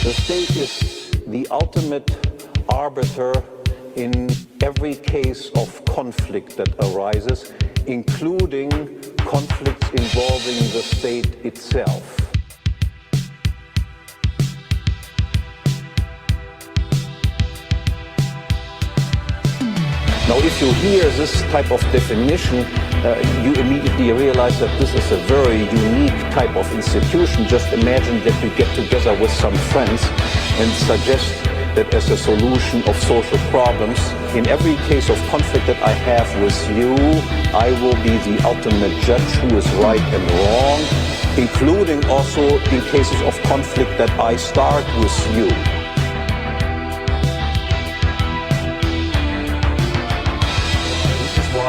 The state is the ultimate arbiter in every case of conflict that arises, including conflicts involving the state itself. Now, if you hear this type of definition, you immediately realize that this is a very unique type of institution. Just imagine that you get together with some friends and suggest that as a solution of social problems, in every case of conflict that I have with you, I will be the ultimate judge who is right and wrong, including also in cases of conflict that I start with you.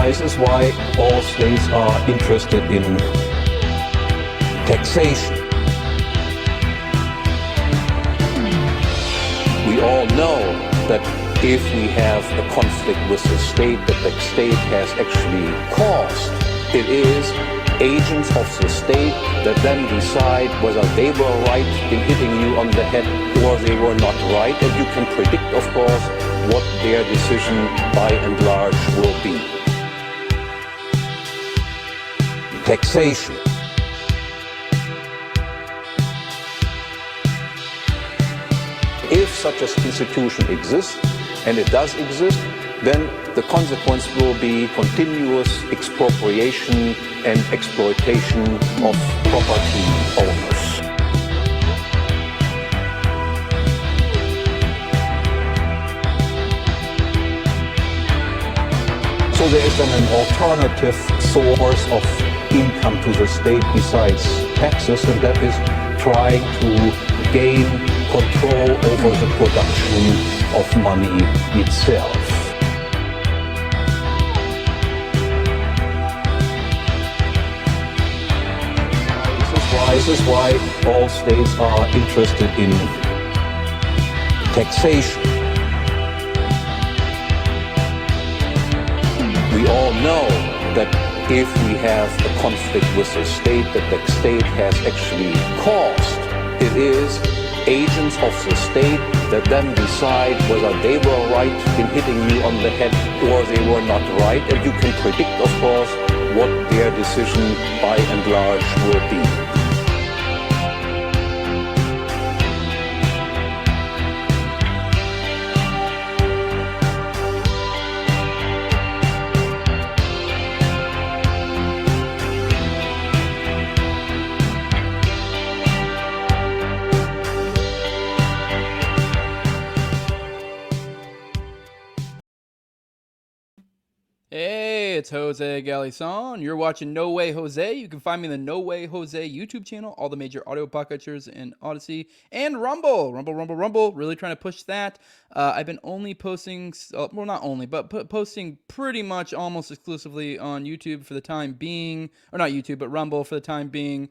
This is why all states are interested in taxation. We all know that if we have a conflict with the state that the state has actually caused, it is agents of the state that then decide whether they were right in hitting you on the head or they were not right, and you can predict, of course, what their decision by and large will be. Taxation. If such an institution exists, and it does exist, then the consequence will be continuous expropriation and exploitation of property owners. So there is then an alternative source of income to the state besides taxes, and that is trying to gain control over the production of money itself. This is why all states are interested in taxation. We all know that if we have a conflict with the state that the state has actually caused, it is agents of the state that then decide whether they were right in hitting you on the head or they were not right, and you can predict, of course, what their decision by and large will be. Hey, it's Jose Galison. You're watching No Way Jose. You can find me in the No Way Jose YouTube channel, all the major audio podcatchers in Odyssey, and Rumble. Rumble. Really trying to push that. I've been only posting, well, not only, but posting pretty much almost exclusively on YouTube for the time being, or not YouTube, but Rumble for the time being.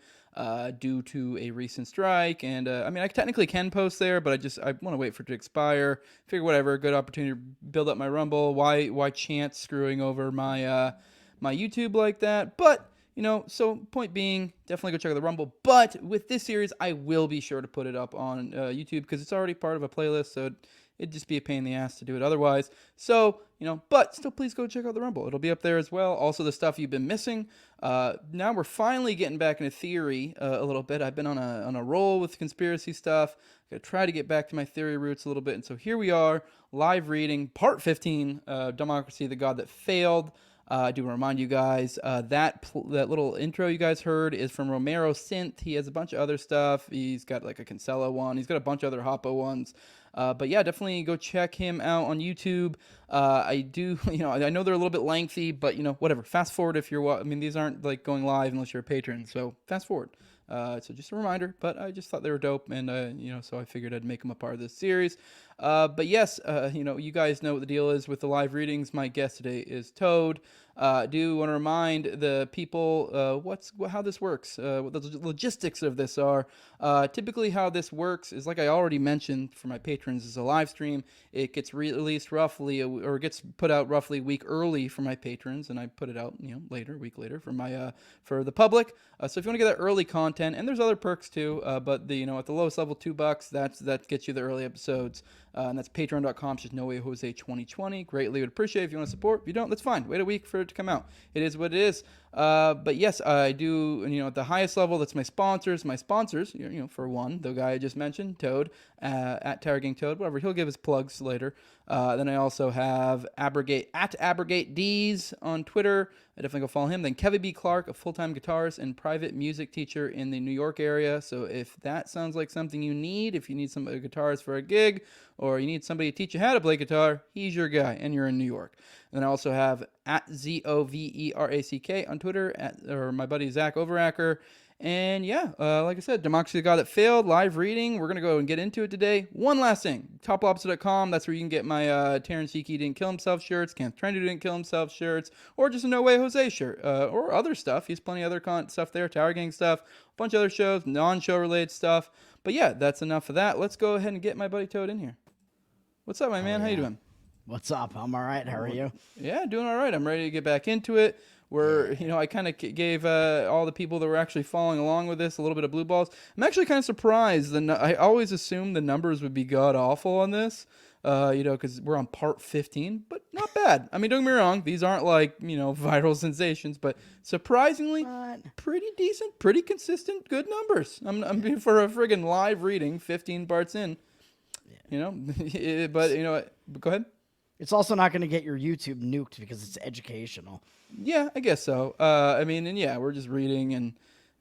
Due to a recent strike, and I mean, I technically can post there, but I want to wait for it to expire. Figure whatever, good opportunity to build up my Rumble. Why chance screwing over my my YouTube like that? But you know, so point being, definitely go check out the Rumble. But with this series, I will be sure to put it up on YouTube because it's already part of a playlist, so it'd just be a pain in the ass to do it otherwise. So, you know, but still, please go check out the Rumble. It'll be up there as well. Also, the stuff you've been missing. Now we're finally getting back into theory a little bit. I've been on a roll with conspiracy stuff. I'm going to try to get back to my theory roots a little bit. And so here we are, live reading, part 15, Democracy, the God That Failed. I do remind you guys, that little intro you guys heard is from Romero Synth. He has a bunch of other stuff. He's got like a Kinsella one. He's got a bunch of other Hoppe ones. But yeah, definitely go check him out on YouTube. I do, you know, I know they're a little bit lengthy, but you know, whatever. Fast forward if you're, I mean, these aren't like going live unless you're a patron. So fast forward. So just a reminder, but I just thought they were dope, and you know, so I figured I'd make them a part of this series. But yes, you know, you guys know what the deal is with the live readings. My guest today is Toad. Do want to remind the people how this works, what the logistics of this are. Typically, how this works is, like I already mentioned, for my patrons, is a live stream. It gets released roughly, or gets put out roughly a week early for my patrons, and I put it out, later, a week later for my for the public. So if you want to get that early content, and there's other perks too, but at the lowest level, $2, that gets you the early episodes. And that's patreon.com, just NoWayJose2020. Greatly would appreciate it if you want to support. If you don't, that's fine. Wait a week for it to come out. It is what it is. But yes, I do, at the highest level, that's my sponsors. My sponsors, for one, the guy I just mentioned, Toad, at Terrorgang Toad, whatever. He'll give his plugs later. Then I also have Abrogate D's on Twitter. I definitely go follow him. Then Kevin B. Clark, a full-time guitarist and private music teacher in the New York area. So if that sounds like something you need, if you need a guitarist for a gig, or you need somebody to teach you how to play guitar, he's your guy, and you're in New York. And then I also have at ZOVERACK on Twitter, or my buddy Zach Overacker. And yeah, like I said, Democracy of God That Failed, live reading. We're going to go and get into it today. One last thing, TopLobsta.com. That's where you can get my Terrence Hickey Didn't Kill Himself shirts, Kenneth Trendy Didn't Kill Himself shirts, or just a No Way Jose shirt, or other stuff. He's plenty of other stuff there, Tower Gang stuff, a bunch of other shows, non-show related stuff. But yeah, that's enough of that. Let's go ahead and get my buddy Toad in here. What's up, my man? Yeah. How you doing? What's up? I'm all right. How are you? Yeah, doing all right. I'm ready to get back into it. I kind of gave all the people that were actually following along with this a little bit of blue balls. I'm actually kind of surprised. I always assumed the numbers would be god awful on this, because we're on part 15, but not bad. I mean, don't get me wrong. These aren't like, viral sensations, but surprisingly, pretty decent, pretty consistent, good numbers. I'm for a friggin' live reading, 15 parts in, but go ahead. It's also not going to get your YouTube nuked because it's educational. Yeah, I guess so. We're just reading, and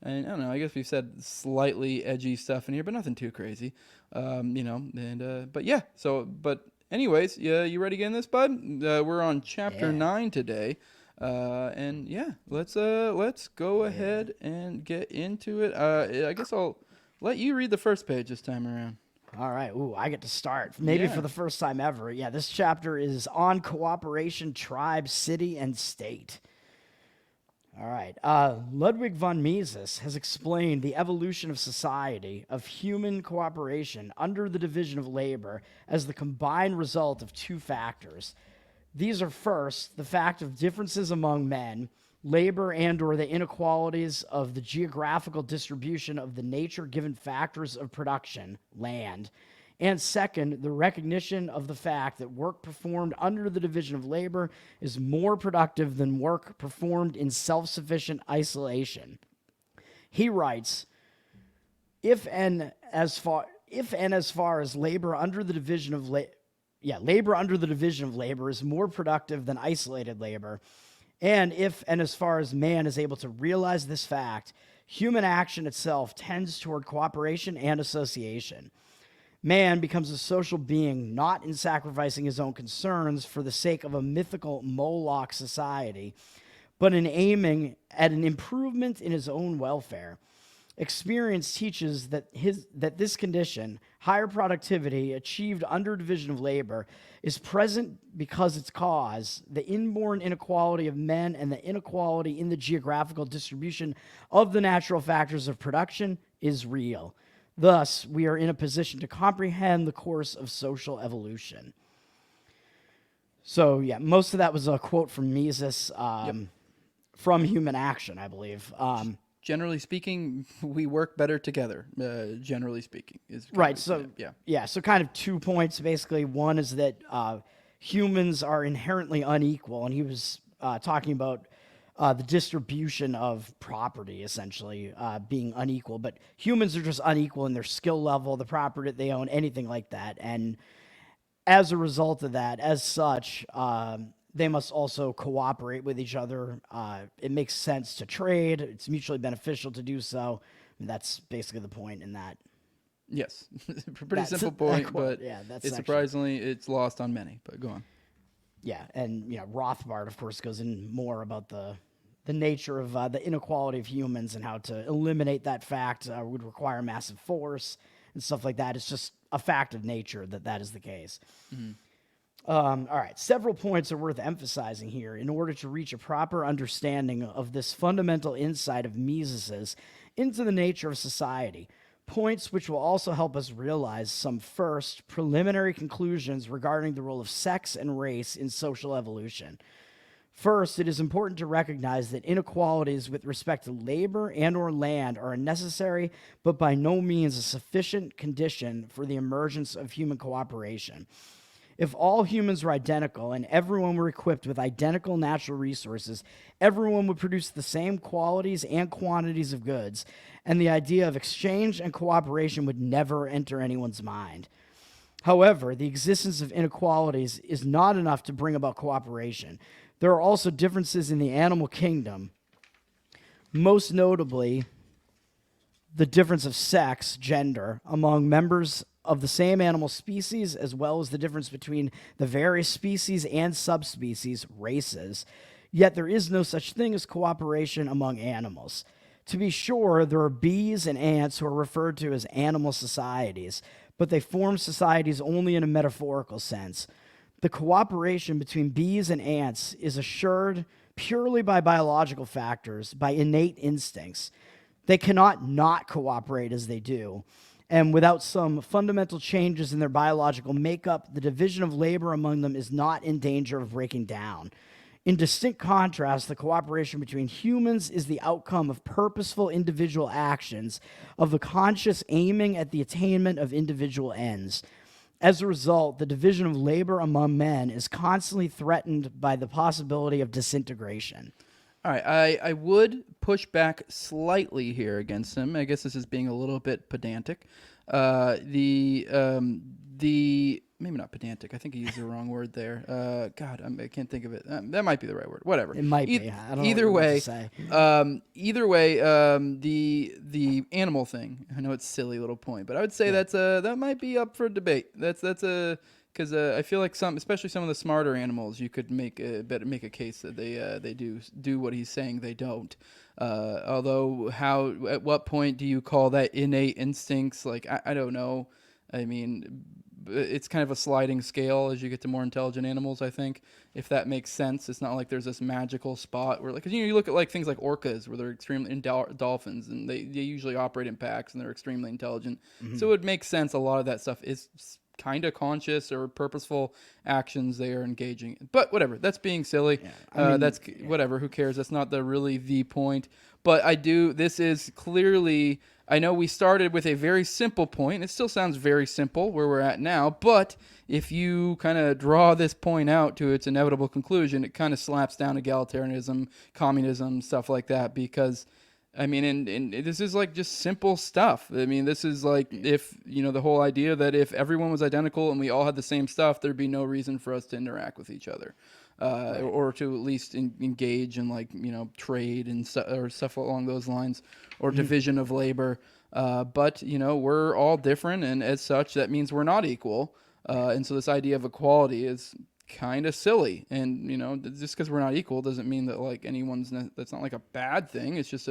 I don't know. I guess we've said slightly edgy stuff in here, but nothing too crazy. But yeah. But anyways, yeah, you ready to get in this, bud? We're on chapter 9 today, let's go ahead and get into it. I guess I'll let you read the first page this time around. All right. Ooh, I get to start. Maybe for the first time ever. Yeah, this chapter is on cooperation, tribe, city, and state. All right. Ludwig von Mises has explained the evolution of society, of human cooperation under the division of labor, as the combined result of two factors. These are, first, the fact of differences among men, labor and or the inequalities of the geographical distribution of the nature-given factors of production, land, and second, the recognition of the fact that work performed under the division of labor is more productive than work performed in self-sufficient isolation. He writes, if and as far as labor under the division of labor is more productive than isolated labor, and if and as far as man is able to realize this fact, human action itself tends toward cooperation and association. Man becomes a social being not in sacrificing his own concerns for the sake of a mythical Moloch society, but in aiming at an improvement in his own welfare. Experience teaches that this condition, higher productivity achieved under division of labor, is present because its cause, the inborn inequality of men and the inequality in the geographical distribution of the natural factors of production, is real. Thus, we are in a position to comprehend the course of social evolution. So, yeah, most of that was a quote from Mises from Human Action, I believe. Generally speaking, we work better together. Generally speaking, is right. So So kind of 2 points basically. One is that humans are inherently unequal, and he was talking about the distribution of property essentially being unequal. But humans are just unequal in their skill level, the property that they own, anything like that. And as a result of that, as such, they must also cooperate with each other. It makes sense to trade. It's mutually beneficial to do so. And that's basically the point in that. Yes. Pretty simple point, but that's surprisingly, it's lost on many. But go on. Yeah, and Rothbard, of course, goes in more about the nature of the inequality of humans and how to eliminate that fact would require massive force and stuff like that. It's just a fact of nature that is the case. Mm-hmm. All right, several points are worth emphasizing here in order to reach a proper understanding of this fundamental insight of Mises's into the nature of society. Points which will also help us realize some first preliminary conclusions regarding the role of sex and race in social evolution. First, it is important to recognize that inequalities with respect to labor and or land are a necessary but by no means a sufficient condition for the emergence of human cooperation. If all humans were identical and everyone were equipped with identical natural resources, everyone would produce the same qualities and quantities of goods, and the idea of exchange and cooperation would never enter anyone's mind. However, the existence of inequalities is not enough to bring about cooperation. There are also differences in the animal kingdom, most notably the difference of sex, gender, among members of the same animal species, as well as the difference between the various species and subspecies, races. Yet there is no such thing as cooperation among animals. To be sure, there are bees and ants who are referred to as animal societies, but they form societies only in a metaphorical sense. The cooperation between bees and ants is assured purely by biological factors, by innate instincts. They cannot not cooperate as they do. And without some fundamental changes in their biological makeup, the division of labor among them is not in danger of breaking down. In distinct contrast, the cooperation between humans is the outcome of purposeful individual actions, of the conscious aiming at the attainment of individual ends. As a result, the division of labor among men is constantly threatened by the possibility of disintegration. All right, I would push back slightly here against him. I guess this is being a little bit pedantic. Maybe not pedantic. I think he used the wrong word there. I can't think of it. That might be the right word. Whatever. It might be. I don't know either what way, to say. The animal thing. I know it's a silly little point, but I would say that might be up for debate. Because I feel like especially some of the smarter animals, you could make a case that they do what he's saying they don't. Although at what point do you call that innate instincts? Like I don't know. I mean, it's kind of a sliding scale as you get to more intelligent animals, I think, if that makes sense. It's not like there's this magical spot where, like, because you look at like things like orcas, where they're extremely dolphins, and they usually operate in packs, and they're extremely intelligent. So it would make sense. A lot of that stuff is kind of conscious or purposeful actions they are engaging in. But whatever, that's being silly. Whatever, who cares? That's not really the point. But this is clearly, I know we started with a very simple point. It still sounds very simple where we're at now, but if you kind of draw this point out to its inevitable conclusion, it kind of slaps down egalitarianism, communism, stuff like that, because I mean, and this is like just simple stuff. I mean, this is like if, the whole idea that if everyone was identical and we all had the same stuff, there'd be no reason for us to interact with each other. Or to at least engage in trade and or stuff along those lines, or division of labor. But we're all different, and as such, that means we're not equal. And so this idea of equality is kind of silly. And just because we're not equal doesn't mean that like that's not like a bad thing. It's just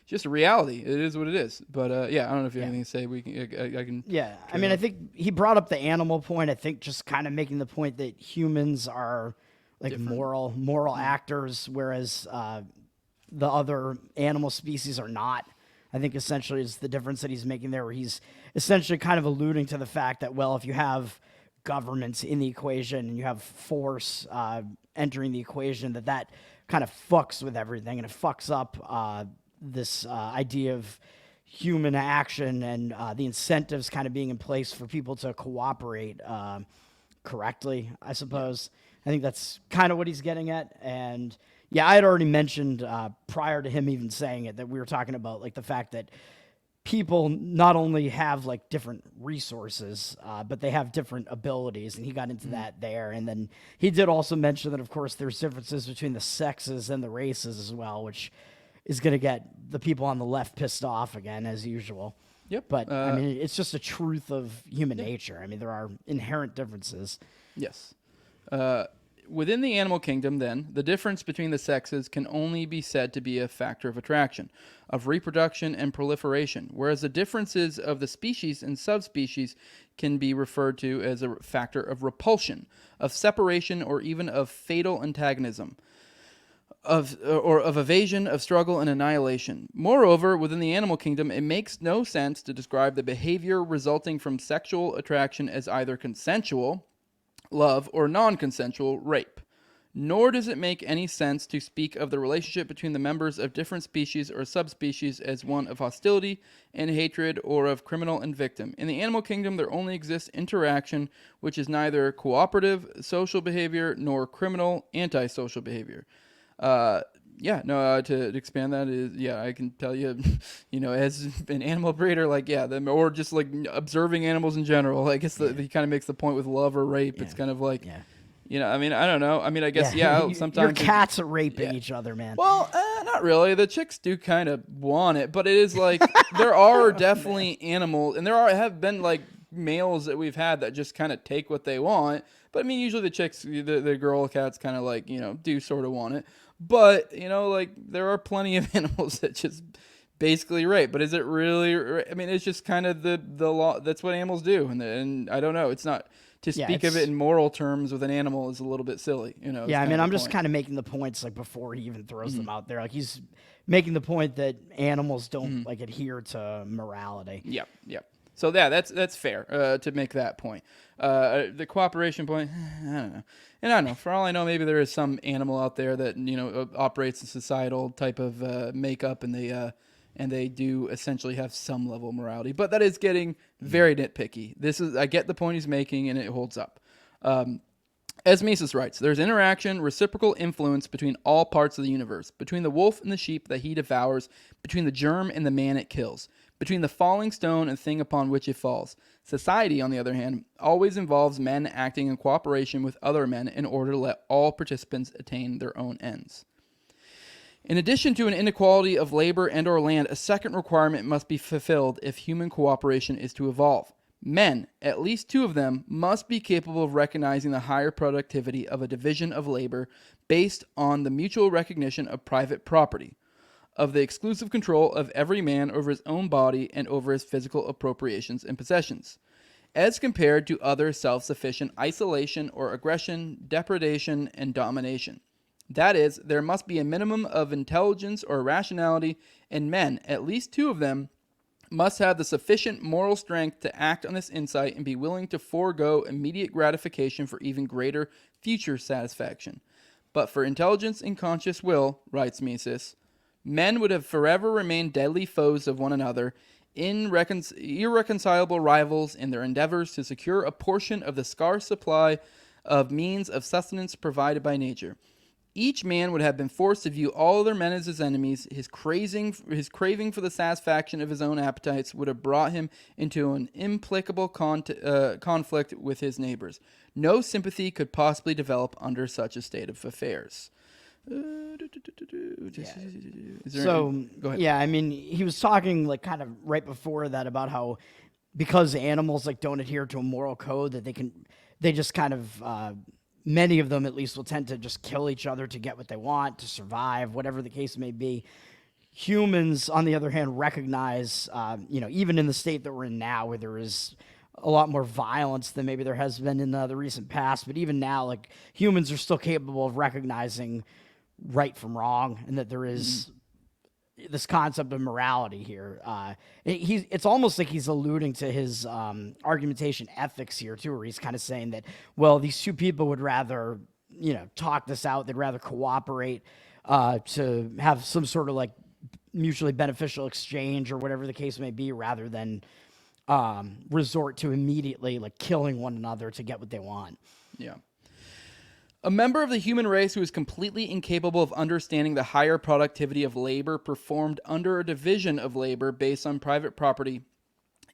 just a reality. It is what it is. But I don't know if you have anything to say. I can. Yeah, I mean, I think he brought up the animal point. I think just kind of making the point that humans are like different. moral actors, whereas the other animal species are not. I think essentially is the difference that he's making there, where he's essentially kind of alluding to the fact that, well, if you have governments in the equation and you have force entering the equation, that kind of fucks with everything, and it fucks up this idea of human action and the incentives kind of being in place for people to cooperate correctly, I suppose. I think that's kind of what he's getting at. And I had already mentioned prior to him even saying it that we were talking about like the fact that people not only have like different resources, but they have different abilities, and he got into that there. And then he did also mention that, of course, there's differences between the sexes and the races as well, which is going to get the people on the left pissed off again, as usual. Yep. But I mean, it's just a truth of human nature. I mean, there are inherent differences. Yes. Within the animal kingdom, then, the difference between the sexes can only be said to be a factor of attraction, of reproduction and proliferation, whereas the differences of the species and subspecies can be referred to as a factor of repulsion, of separation, or even of fatal antagonism, of evasion, of struggle, and annihilation. Moreover, within the animal kingdom, it makes no sense to describe the behavior resulting from sexual attraction as either consensual, love, or non-consensual, rape. Nor does it make any sense to speak of the relationship between the members of different species or subspecies as one of hostility and hatred or of criminal and victim. In the animal kingdom, there only exists interaction, which is neither cooperative social behavior nor criminal antisocial behavior. To expand that is, I can tell you, as an animal breeder, or just like observing animals in general, I guess he kind of makes the point with love or rape. It's kind of like, I don't know. I guess, sometimes your cats are raping each other, man. Well, not really. The chicks do kind of want it, but it is like, there are definitely animals, and have been like males that we've had that just kind of take what they want. But usually the chicks, the girl cats kind of like, do sort of want it. But, there are plenty of animals that just basically rape. But is it really? It's just kind of the law. That's what animals do. And I don't know. It's not, to speak of it in moral terms with an animal is a little bit silly. I'm just kind of making the points like before he even throws them out there. Like he's making the point that animals don't like adhere to morality. Yep. So that's fair to make that point. The cooperation point, I don't know. And I don't know. For all I know, maybe there is some animal out there that operates a societal type of makeup, and they do essentially have some level of morality. But that is getting very nitpicky. I get the point he's making, and it holds up. As Mises writes, there's interaction, reciprocal influence between all parts of the universe, between the wolf and the sheep that he devours, between the germ and the man it kills, between the falling stone and thing upon which it falls. Society, on the other hand, always involves men acting in cooperation with other men in order to let all participants attain their own ends. In addition to an inequality of labor and or land, a second requirement must be fulfilled if human cooperation is to evolve. Men, at least two of them, must be capable of recognizing the higher productivity of a division of labor based on the mutual recognition of private property, of the exclusive control of every man over his own body and over his physical appropriations and possessions, as compared to other self-sufficient isolation or aggression, depredation, and domination. That is, there must be a minimum of intelligence or rationality, and men, at least two of them, must have the sufficient moral strength to act on this insight and be willing to forego immediate gratification for even greater future satisfaction. But for intelligence and conscious will, writes Mises, men would have forever remained deadly foes of one another, irreconcilable rivals in their endeavors to secure a portion of the scarce supply of means of sustenance provided by nature. Each man would have been forced to view all other men as his enemies. His craving for the satisfaction of his own appetites would have brought him into an implacable conflict with his neighbors. No sympathy could possibly develop under such a state of affairs. Go ahead. He was talking like kind of right before that about how because animals like don't adhere to a moral code that they just kind of many of them at least will tend to just kill each other to get what they want, to survive, whatever the case may be. Humans, on the other hand, recognize, even in the state that we're in now, where there is a lot more violence than maybe there has been in the recent past, but even now, like, humans are still capable of recognizing right from wrong, and that there is this concept of morality here. It's almost like he's alluding to his argumentation ethics here too, where he's kind of saying that, well, these two people would rather, talk this out. They'd rather cooperate to have some sort of like mutually beneficial exchange or whatever the case may be, rather than resort to immediately like killing one another to get what they want. Yeah. A member of the human race who is completely incapable of understanding the higher productivity of labor performed under a division of labor based on private property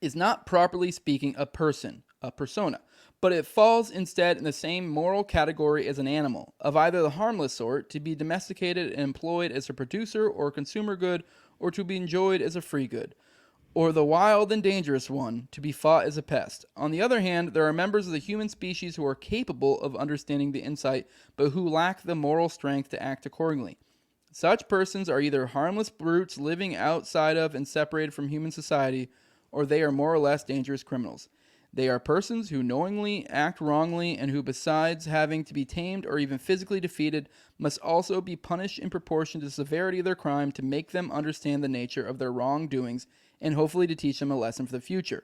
is not, properly speaking, a person, a persona, but it falls instead in the same moral category as an animal, of either the harmless sort, to be domesticated and employed as a producer or consumer good, or to be enjoyed as a free good. or the wild and dangerous one, to be fought as a pest. On the other hand, there are members of the human species who are capable of understanding the insight, but who lack the moral strength to act accordingly. Such persons are either harmless brutes living outside of and separated from human society, or they are more or less dangerous criminals. They are persons who knowingly act wrongly and who, besides having to be tamed or even physically defeated, must also be punished in proportion to the severity of their crime to make them understand the nature of their wrongdoings and hopefully to teach them a lesson for the future.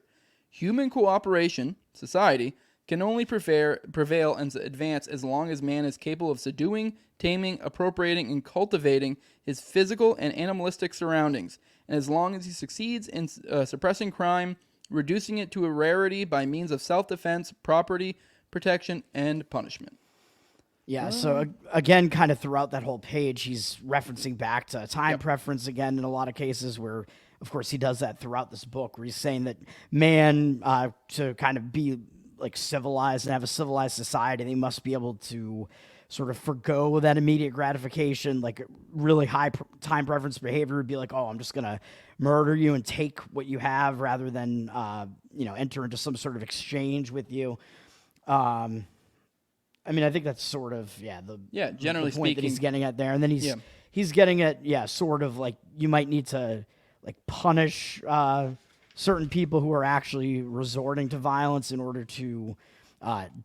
Human cooperation, society, can only prevail and advance as long as man is capable of subduing, taming, appropriating, and cultivating his physical and animalistic surroundings, and as long as he succeeds in suppressing crime, reducing it to a rarity by means of self-defense, property protection, and punishment. Yeah, so again, kind of throughout that whole page, he's referencing back to time preference again in a lot of cases where, of course, he does that throughout this book where he's saying that man, to kind of be like civilized and have a civilized society, they must be able to sort of forgo that immediate gratification. Like really high time preference behavior would be like, oh, I'm just going to murder you and take what you have rather than, enter into some sort of exchange with you. I mean, I think that's sort of, generally the point speaking, that he's getting at there. And then he's getting at, sort of like you might need to like punish certain people who are actually resorting to violence in order to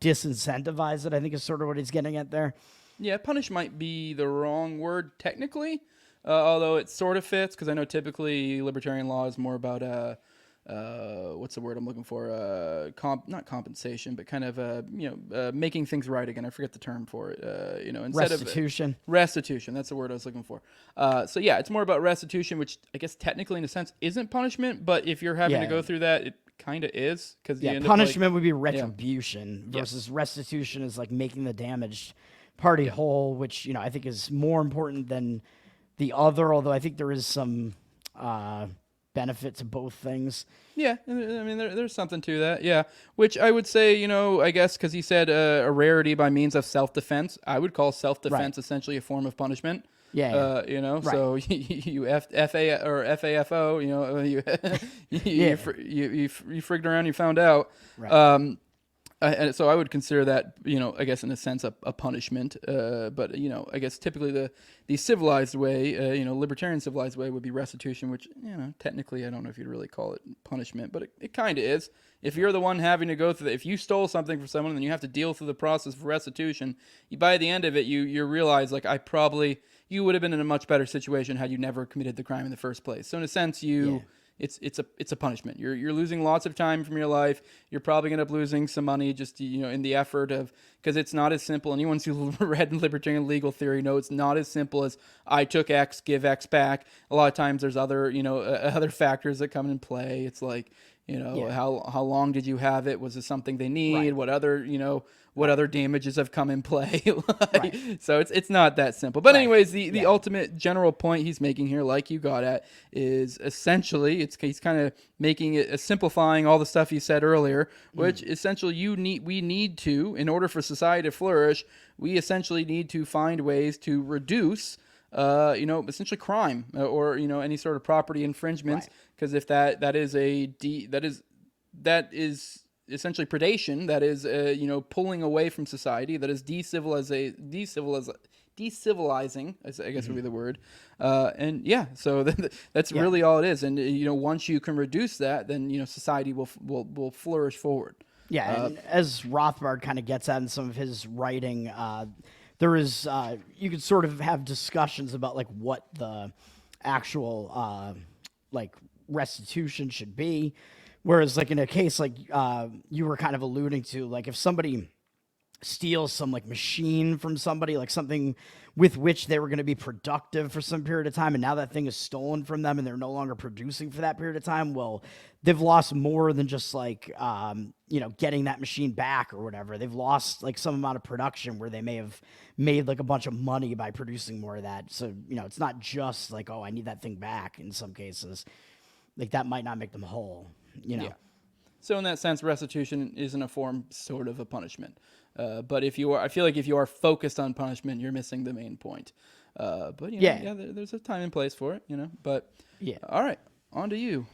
disincentivize it, I think is sort of what he's getting at there. Yeah, punish might be the wrong word technically, although it sort of fits because I know typically libertarian law is more about what's the word I'm looking for? Not compensation, but kind of making things right again. I forget the term for it. Instead restitution. Restitution. That's the word I was looking for. So yeah, it's more about restitution, which I guess technically in a sense isn't punishment, but if you're having to go through that, it kind of is because punishment would be retribution versus restitution is like making the damaged party whole, which I think is more important than the other. Although I think there is some benefit to both things. Yeah, I mean, there's something to that. Yeah, which I would say, I guess because he said a rarity by means of self-defense. I would call self-defense essentially a form of punishment. Yeah. So you FAFO, you frigged around, you found out. Right. And so I would consider that, I guess in a sense a punishment. But I guess typically the civilized way, libertarian civilized way would be restitution, which technically I don't know if you'd really call it punishment, but it kind of is. If you're the one having to go through if you stole something from someone, then you have to deal through the process of restitution. By the end of it, you realize like you would have been in a much better situation had you never committed the crime in the first place. So in a sense, it's a punishment. You're losing lots of time from your life. You're probably going to end up losing some money just in the effort of because it's not as simple. Anyone who's read libertarian legal theory knows it's not as simple as I took X, give X back. A lot of times there's other other factors that come in play. It's like how long did you have it? Was it something they need? Right. What other damages have come in play? So it's not that simple. But anyways, the ultimate general point he's making here, like you got at, is essentially he's kind of making it simplifying all the stuff he said earlier, which essentially we need to, in order for society to flourish, we essentially need to find ways to reduce essentially crime or any sort of property infringements, because if that is essentially predation, that is pulling away from society, that is decivilizing, I guess would be the word, so that's really all it is. And once you can reduce that, then society will flourish forward. And as Rothbard kind of gets at in some of his writing, there is you could sort of have discussions about like what the actual restitution should be. Whereas, like, in a case like you were kind of alluding to, like, if somebody steals some, like, machine from somebody, like, something with which they were going to be productive for some period of time, and now that thing is stolen from them and they're no longer producing for that period of time, well, they've lost more than just, like, getting that machine back or whatever. They've lost, like, some amount of production where they may have made, like, a bunch of money by producing more of that. So, it's not just, like, oh, I need that thing back in some cases. Like, that might not make them whole. So in that sense, restitution isn't a form sort of a punishment. But I feel like if you are focused on punishment, you're missing the main point. But there's a time and place for it, But all right, on to you.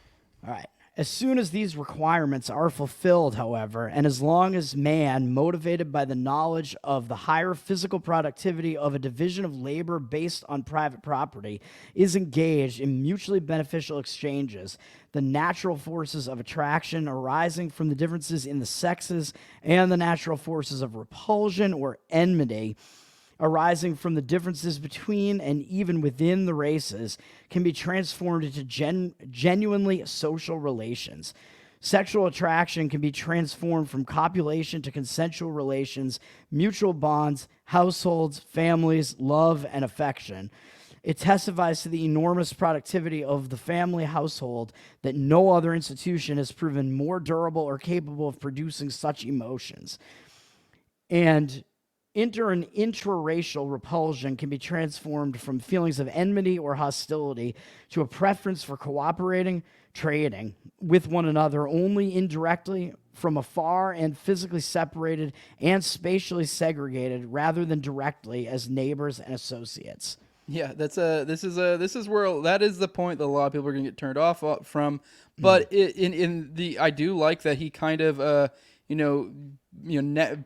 All right. As soon as these requirements are fulfilled, however, and as long as man, motivated by the knowledge of the higher physical productivity of a division of labor based on private property, is engaged in mutually beneficial exchanges, the natural forces of attraction arising from the differences in the sexes and the natural forces of repulsion or enmity arising from the differences between and even within the races can be transformed into genuinely social relations. Sexual attraction can be transformed from copulation to consensual relations, mutual bonds, households, families, love, and affection. It testifies to the enormous productivity of the family household that no other institution has proven more durable or capable of producing such emotions. And and intraracial repulsion can be transformed from feelings of enmity or hostility to a preference for cooperating, trading with one another only indirectly from afar and physically separated and spatially segregated rather than directly as neighbors and associates. Yeah, this is where that is the point that a lot of people are going to get turned off from. But I do like that he kind of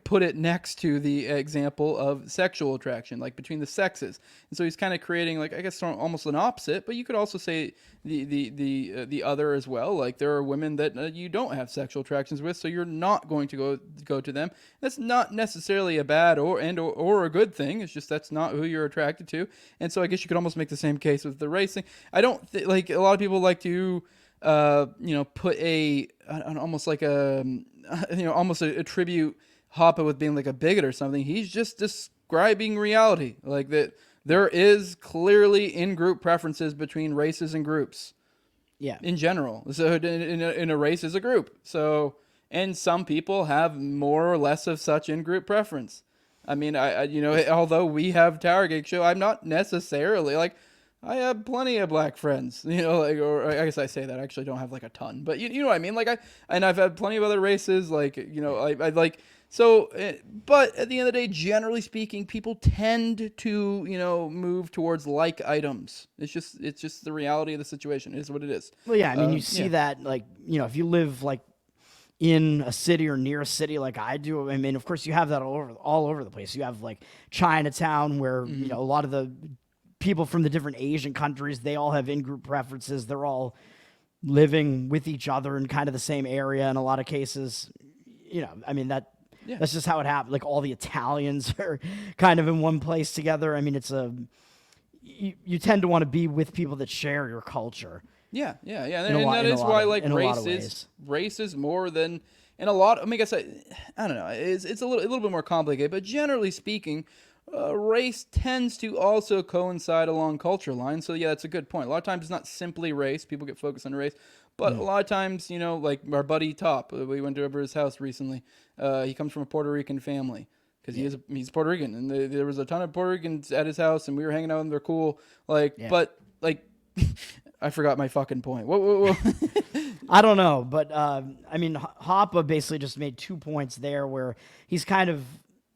put it next to the example of sexual attraction, like between the sexes, and so he's kind of creating, like, I guess almost an opposite, but you could also say the other as well. Like, there are women that you don't have sexual attractions with, so you're not going to go to them. That's not necessarily a bad or a good thing. It's just that's not who you're attracted to, and so I guess you could almost make the same case with the racing. I don't like a lot of people like to put almost like almost attribute Hoppe with being like a bigot or something. He's just describing reality, like that there is clearly in-group preferences between races and groups. Yeah. In general, so in a race is a group. So, and some people have more or less of such in-group preference. I mean, although we have Tower Geek Show, I'm not necessarily like. I have plenty of black friends, or I guess I say that. I actually don't have like a ton, but you know what I mean? Like I've had plenty of other races, like, I like, so, but at the end of the day, generally speaking, people tend to, move towards like items. It's just the reality of the situation. It is what it is. Well, yeah, I mean, you see that, like, if you live like in a city or near a city like I do, I mean, of course you have that all over the place. You have like Chinatown where, a lot of the people from the different Asian countries, they all have in-group preferences. They're all living with each other in kind of the same area in a lot of cases. I mean, that's just how it happens. Like, all the Italians are kind of in one place together. I mean, you tend to want to be with people that share your culture. Yeah. And that is why, like, race is more than, and a lot, I mean, I guess I don't know. It's a little bit more complicated, but generally speaking, race tends to also coincide along culture lines. So yeah, that's a good point. A lot of times it's not simply race. People get focused on race, but a lot of times, like our buddy Top, we went over his house recently. He comes from a Puerto Rican family because he's Puerto Rican, and there was a ton of Puerto Ricans at his house, and we were hanging out, and they're cool. But like, I forgot my fucking point. What? I don't know, but I mean, Hoppe basically just made 2 points there where he's kind of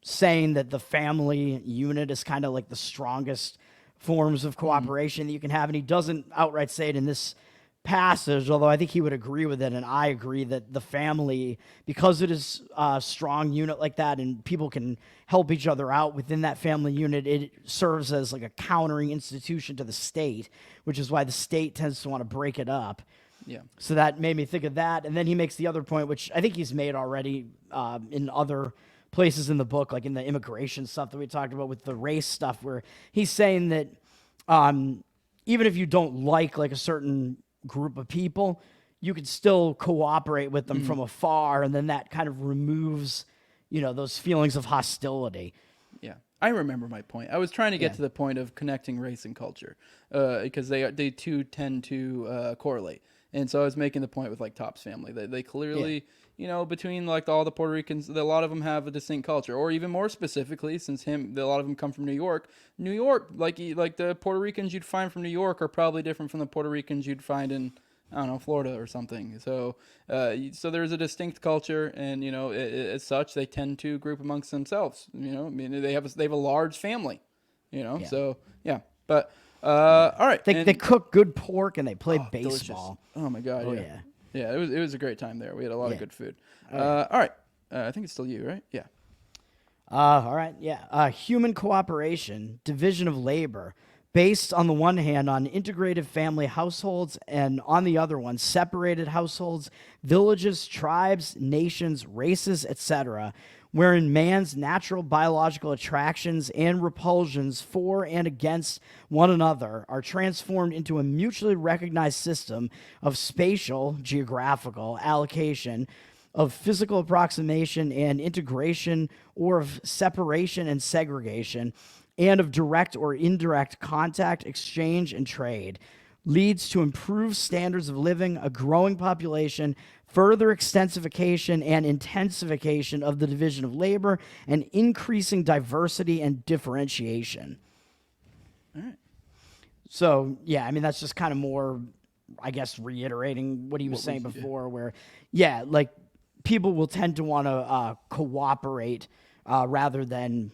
saying that the family unit is kind of like the strongest forms of cooperation that you can have. And he doesn't outright say it in this passage, although I think he would agree with it. And I agree that the family, because it is a strong unit like that and people can help each other out within that family unit, it serves as like a countering institution to the state, which is why the state tends to want to break it up. Yeah. So that made me think of that. And then he makes the other point, which I think he's made already in other places in the book, like in the immigration stuff that we talked about with the race stuff, where he's saying that even if you don't like a certain group of people, you can still cooperate with them from afar, and then that kind of removes, those feelings of hostility. Yeah, I remember my point. I was trying to get to the point of connecting race and culture because they too tend to correlate. And so I was making the point with like Top's family. They clearly, between like all the Puerto Ricans, a lot of them have a distinct culture. Or even more specifically, since a lot of them come from New York. New York, like the Puerto Ricans you'd find from New York are probably different from the Puerto Ricans you'd find in, I don't know, Florida or something. So so there's a distinct culture, and as such, they tend to group amongst themselves. I mean, they have a large family. So yeah, but. All right. They cook good pork and they play Delicious. baseball. Oh my God. Oh, yeah. yeah. Yeah, it was a great time there. We had a lot of good food. yeah. All right. I think it's still you, right? Yeah. All right, yeah. Human cooperation, division of labor, based on the one hand on integrated family households and on the other one, separated households, villages, tribes, nations, races, etc., wherein man's natural biological attractions and repulsions for and against one another are transformed into a mutually recognized system of spatial, geographical allocation, of physical approximation and integration, or of separation and segregation, and of direct or indirect contact, exchange, and trade, leads to improved standards of living, a growing population, further extensification and intensification of the division of labor, and increasing diversity and differentiation. All right. So, yeah, I mean, that's just kind of more, I guess, reiterating what he was saying before, where, yeah, like, people will tend to want to cooperate rather than,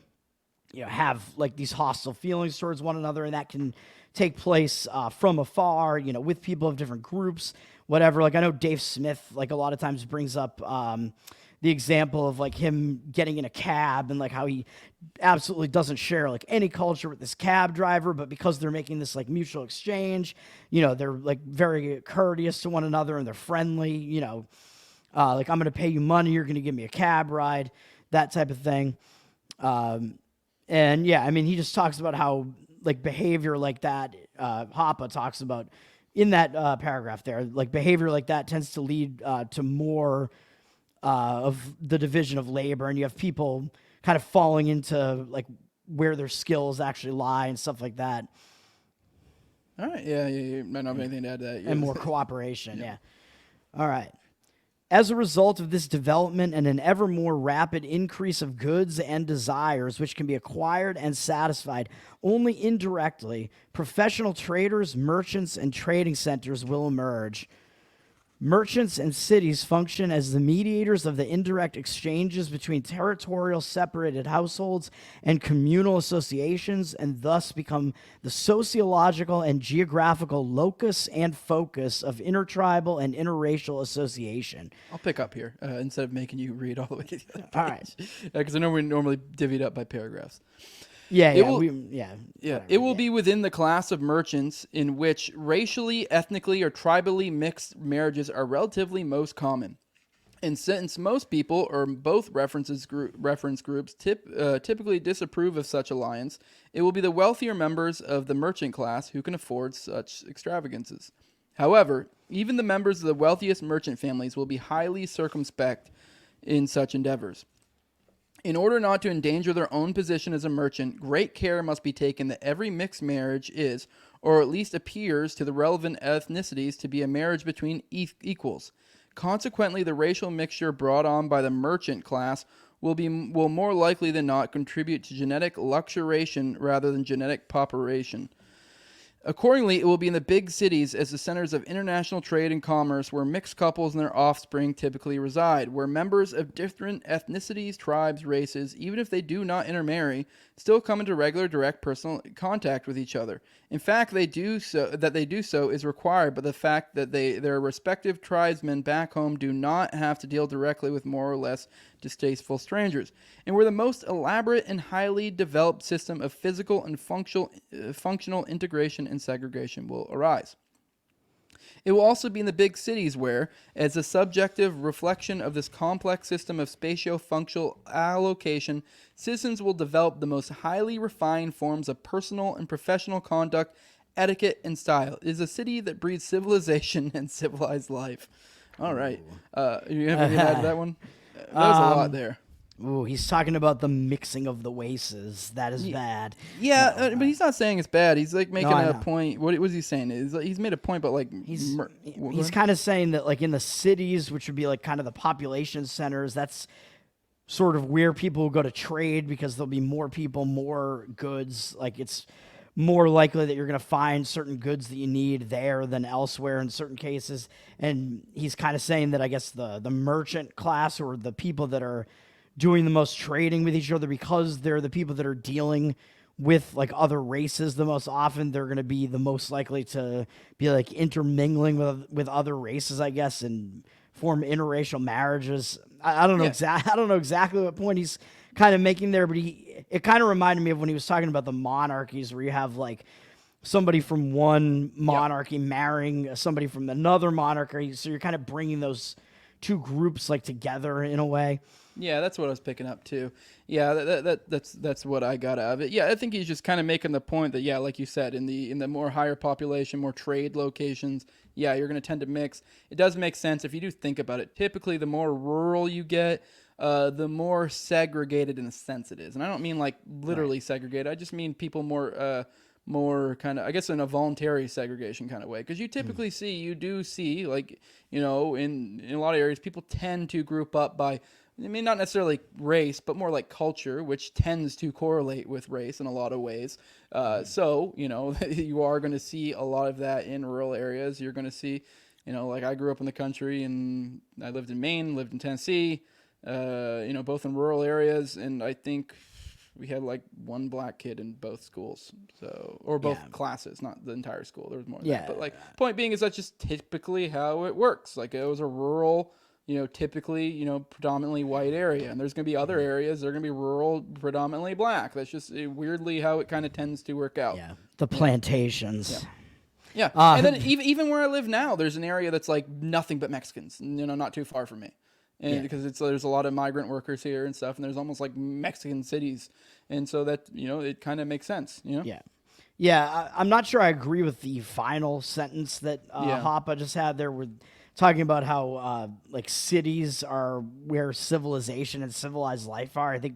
have like these hostile feelings towards one another, and that can take place from afar, with people of different groups, whatever. Like, I know Dave Smith, like, a lot of times brings up the example of, like, him getting in a cab and, like, how he absolutely doesn't share, like, any culture with this cab driver, but because they're making this, like, mutual exchange, they're, like, very courteous to one another and they're friendly, like, I'm going to pay you money, you're going to give me a cab ride, that type of thing. And yeah, I mean, he just talks about how, like, behavior like that, Hoppe talks about in that paragraph there, like, behavior like that tends to lead to more of the division of labor, and you have people kind of falling into, like, where their skills actually lie and stuff like that. All right. Yeah. You might not have anything to add to that. And more cooperation, yeah. All right. As a result of this development and an ever more rapid increase of goods and desires which can be acquired and satisfied only indirectly, professional traders, merchants, and trading centers will emerge. Merchants and cities function as the mediators of the indirect exchanges between territorial separated households and communal associations, and thus become the sociological and geographical locus and focus of intertribal and interracial association. I'll pick up here instead of making you read all the way to the other page. All right. Because I know we normally divvy it up by paragraphs. It will be within the class of merchants in which racially, ethnically, or tribally mixed marriages are relatively most common. And since most people or both reference groups typically disapprove of such alliance, it will be the wealthier members of the merchant class who can afford such extravagances. However, even the members of the wealthiest merchant families will be highly circumspect in such endeavors. In order not to endanger their own position as a merchant, great care must be taken that every mixed marriage is, or at least appears to the relevant ethnicities to be a marriage between equals. Consequently, the racial mixture brought on by the merchant class will more likely than not contribute to genetic luxuration rather than genetic pauperation. Accordingly, it will be in the big cities as the centers of international trade and commerce where mixed couples and their offspring typically reside, where members of different ethnicities, tribes, races, even if they do not intermarry, still come into regular direct personal contact with each other. In fact, they do so is required by the fact that their respective tribesmen back home do not have to deal directly with more or less distasteful strangers, and where the most elaborate and highly developed system of physical and functional integration and segregation will arise. It will also be in the big cities where, as a subjective reflection of this complex system of spatio-functional allocation, citizens will develop the most highly refined forms of personal and professional conduct, etiquette, and style. It is a city that breeds civilization and civilized life. All right. You have anything to add to that one? That was a lot there. Ooh, he's talking about the mixing of the races. That is bad. Yeah, but he's not saying it's bad. He's like making a point. What was he saying? He's made a point, but like he's kind of saying that, like, in the cities, which would be like kind of the population centers, that's sort of where people will go to trade because there'll be more people, more goods. Like, it's more likely that you're going to find certain goods that you need there than elsewhere in certain cases. And he's kind of saying that, I guess, the merchant class, or the people that are doing the most trading with each other, because they're the people that are dealing with like other races the most often. They're going to be the most likely to be like intermingling with other races, I guess, and form interracial marriages. I don't know I don't know exactly what point he's kind of making there, but it kind of reminded me of when he was talking about the monarchies, where you have like somebody from one monarchy marrying somebody from another monarchy, so you're kind of bringing those two groups like together in a way. Yeah, that's what I was picking up too. Yeah, that's what I got out of it. Yeah, I think he's just kind of making the point that, yeah, like you said, in the more higher population, more trade locations, yeah, you're going to tend to mix. It does make sense if you do think about it. Typically, the more rural you get, the more segregated in a sense it is. And I don't mean like literally segregated. I just mean people more kind of, I guess, in a voluntary segregation kind of way. Because you typically see, like, you know, in a lot of areas, people tend to group up by, I mean, not necessarily race, but more like culture, which tends to correlate with race in a lot of ways. So, you know, you are going to see a lot of that in rural areas. You're going to see, you know, like I grew up in the country and I lived in Maine, lived in Tennessee, you know, both in rural areas. And I think we had like one black kid in both schools, so, or both classes, not the entire school. There was more than that. But like, point being is that's just typically how it works. Like, it was a rural, you know, typically, you know, predominantly white area, and there's going to be other areas that are going to be rural, predominantly black. That's just weirdly how it kind of tends to work out. Yeah, the plantations. Yeah, and then even where I live now, there's an area that's like nothing but Mexicans. You know, not too far from me, and because there's a lot of migrant workers here and stuff, and there's almost like Mexican cities, and so that, you know, it kind of makes sense. You know. Yeah. I'm not sure I agree with the final sentence that Hoppe just had there with talking about how like cities are where civilization and civilized life are. I think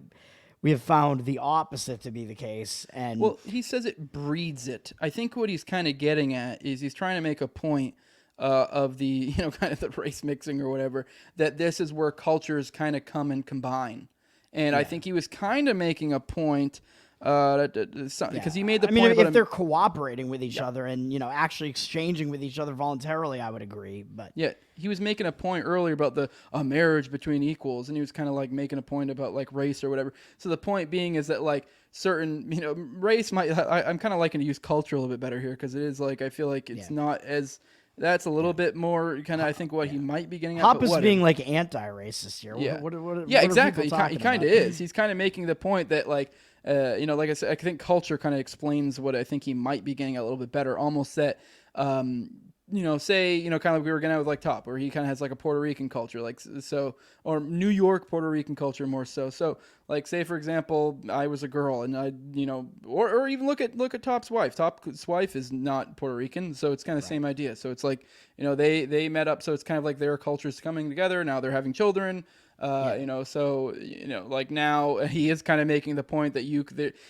we have found the opposite to be the case. And well, he says it breeds it. I think what he's kind of getting at is he's trying to make a point of the, you know, kind of the race mixing or whatever, that this is where cultures kind of come and combine. And I think he was kind of making a point because he made the point. I mean, if they're cooperating with each other and, you know, actually exchanging with each other voluntarily, I would agree. But yeah, he was making a point earlier about a marriage between equals, and he was kind of like making a point about like race or whatever. So the point being is that like certain, you know, race might. I'm kind of liking to use culture a little bit better here because it is like I feel like it's not as. That's a little bit more kind of, I think, what he might be getting at. Hoppe's being like anti-racist here. Yeah, what exactly. He kind of is. He's kind of making the point that like. You know, like I said, I think culture kind of explains what I think he might be getting a little bit better. Almost that, you know, say, you know, kind of like we were getting at with like Top, where he kind of has like a Puerto Rican culture, like so, or New York Puerto Rican culture more so. So, like, say for example, I was a girl, and I, you know, or even look at Top's wife. Top's wife is not Puerto Rican, so it's kind of the same idea. So it's like, you know, they met up, so it's kind of like their cultures coming together. Now they're having children. You know, so, you know, like now he is kind of making the point that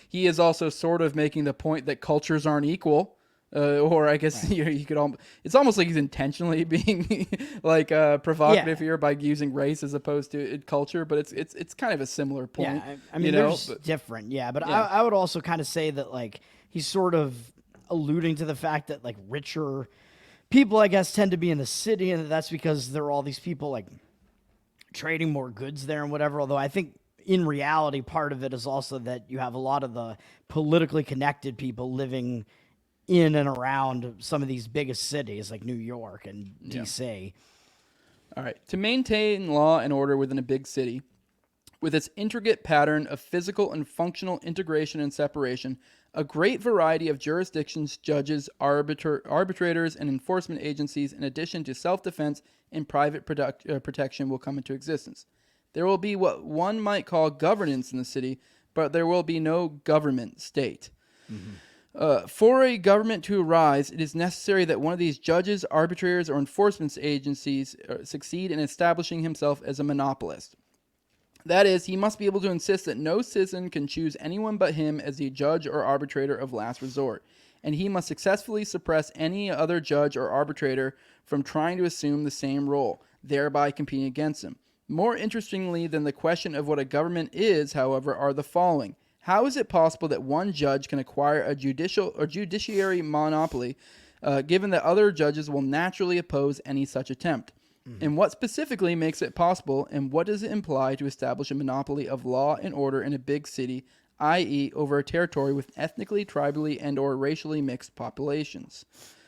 he is also sort of making the point that cultures aren't equal. Or I guess you could it's almost like he's intentionally being like provocative here by using race as opposed to culture, but it's kind of a similar point. Yeah, I mean, there's different. Yeah, but I would also kind of say that like he's sort of alluding to the fact that like richer people, I guess, tend to be in the city, and that's because there are all these people like trading more goods there and whatever. Although I think in reality, part of it is also that you have a lot of the politically connected people living in and around some of these biggest cities like New York and DC. All right. To maintain law and order within a big city, with its intricate pattern of physical and functional integration and separation, a great variety of jurisdictions, judges, arbitrators, and enforcement agencies, in addition to self-defense and private protection, will come into existence. There will be what one might call governance in the city, but there will be no government state. Mm-hmm. For a government to arise, it is necessary that one of these judges, arbitrators, or enforcement agencies succeed in establishing himself as a monopolist. That is, he must be able to insist that no citizen can choose anyone but him as the judge or arbitrator of last resort, and he must successfully suppress any other judge or arbitrator from trying to assume the same role, thereby competing against him. More interestingly than the question of what a government is, however, are the following. How is it possible that one judge can acquire a judiciary monopoly, given that other judges will naturally oppose any such attempt? Mm-hmm. And what specifically makes it possible, and what does it imply to establish a monopoly of law and order in a big city i.e. over a territory with ethnically, tribally, and or racially mixed populations.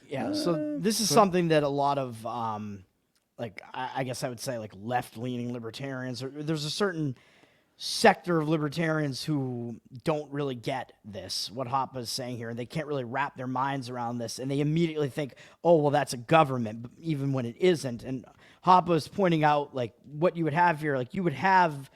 Yeah, so this is something that a lot of, I guess I would say, like, left-leaning libertarians, or there's a certain sector of libertarians who don't really get this, what Hoppe is saying here, and they can't really wrap their minds around this, and they immediately think, oh, well, that's a government, even when it isn't. And Hoppe is pointing out, like, what you would have here, like, you would have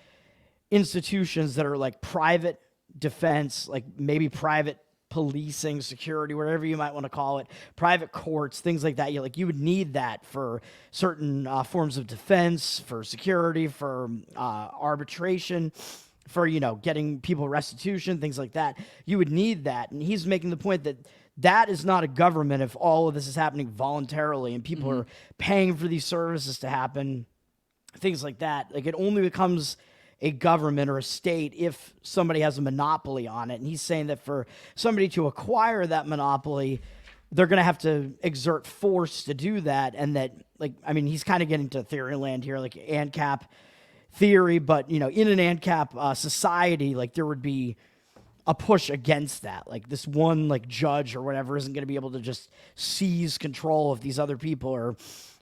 institutions that are like private defense, like maybe private policing, security, whatever you might want to call it, private courts, things like that. You would need that for certain forms of defense, for security, for arbitration, for, getting people restitution, things like that. You would need that. And he's making the point that that is not a government if all of this is happening voluntarily and people are paying for these services to happen, things like that. Like, it only becomes a government or a state if somebody has a monopoly on it. And he's saying that for somebody to acquire that monopoly, they're going to have to exert force to do that. And that, like, I mean, he's kind of getting to theory land here, like ANCAP theory, but, in an ANCAP society, like, there would be a push against that. Like, this one, like, judge or whatever isn't going to be able to just seize control if these other people are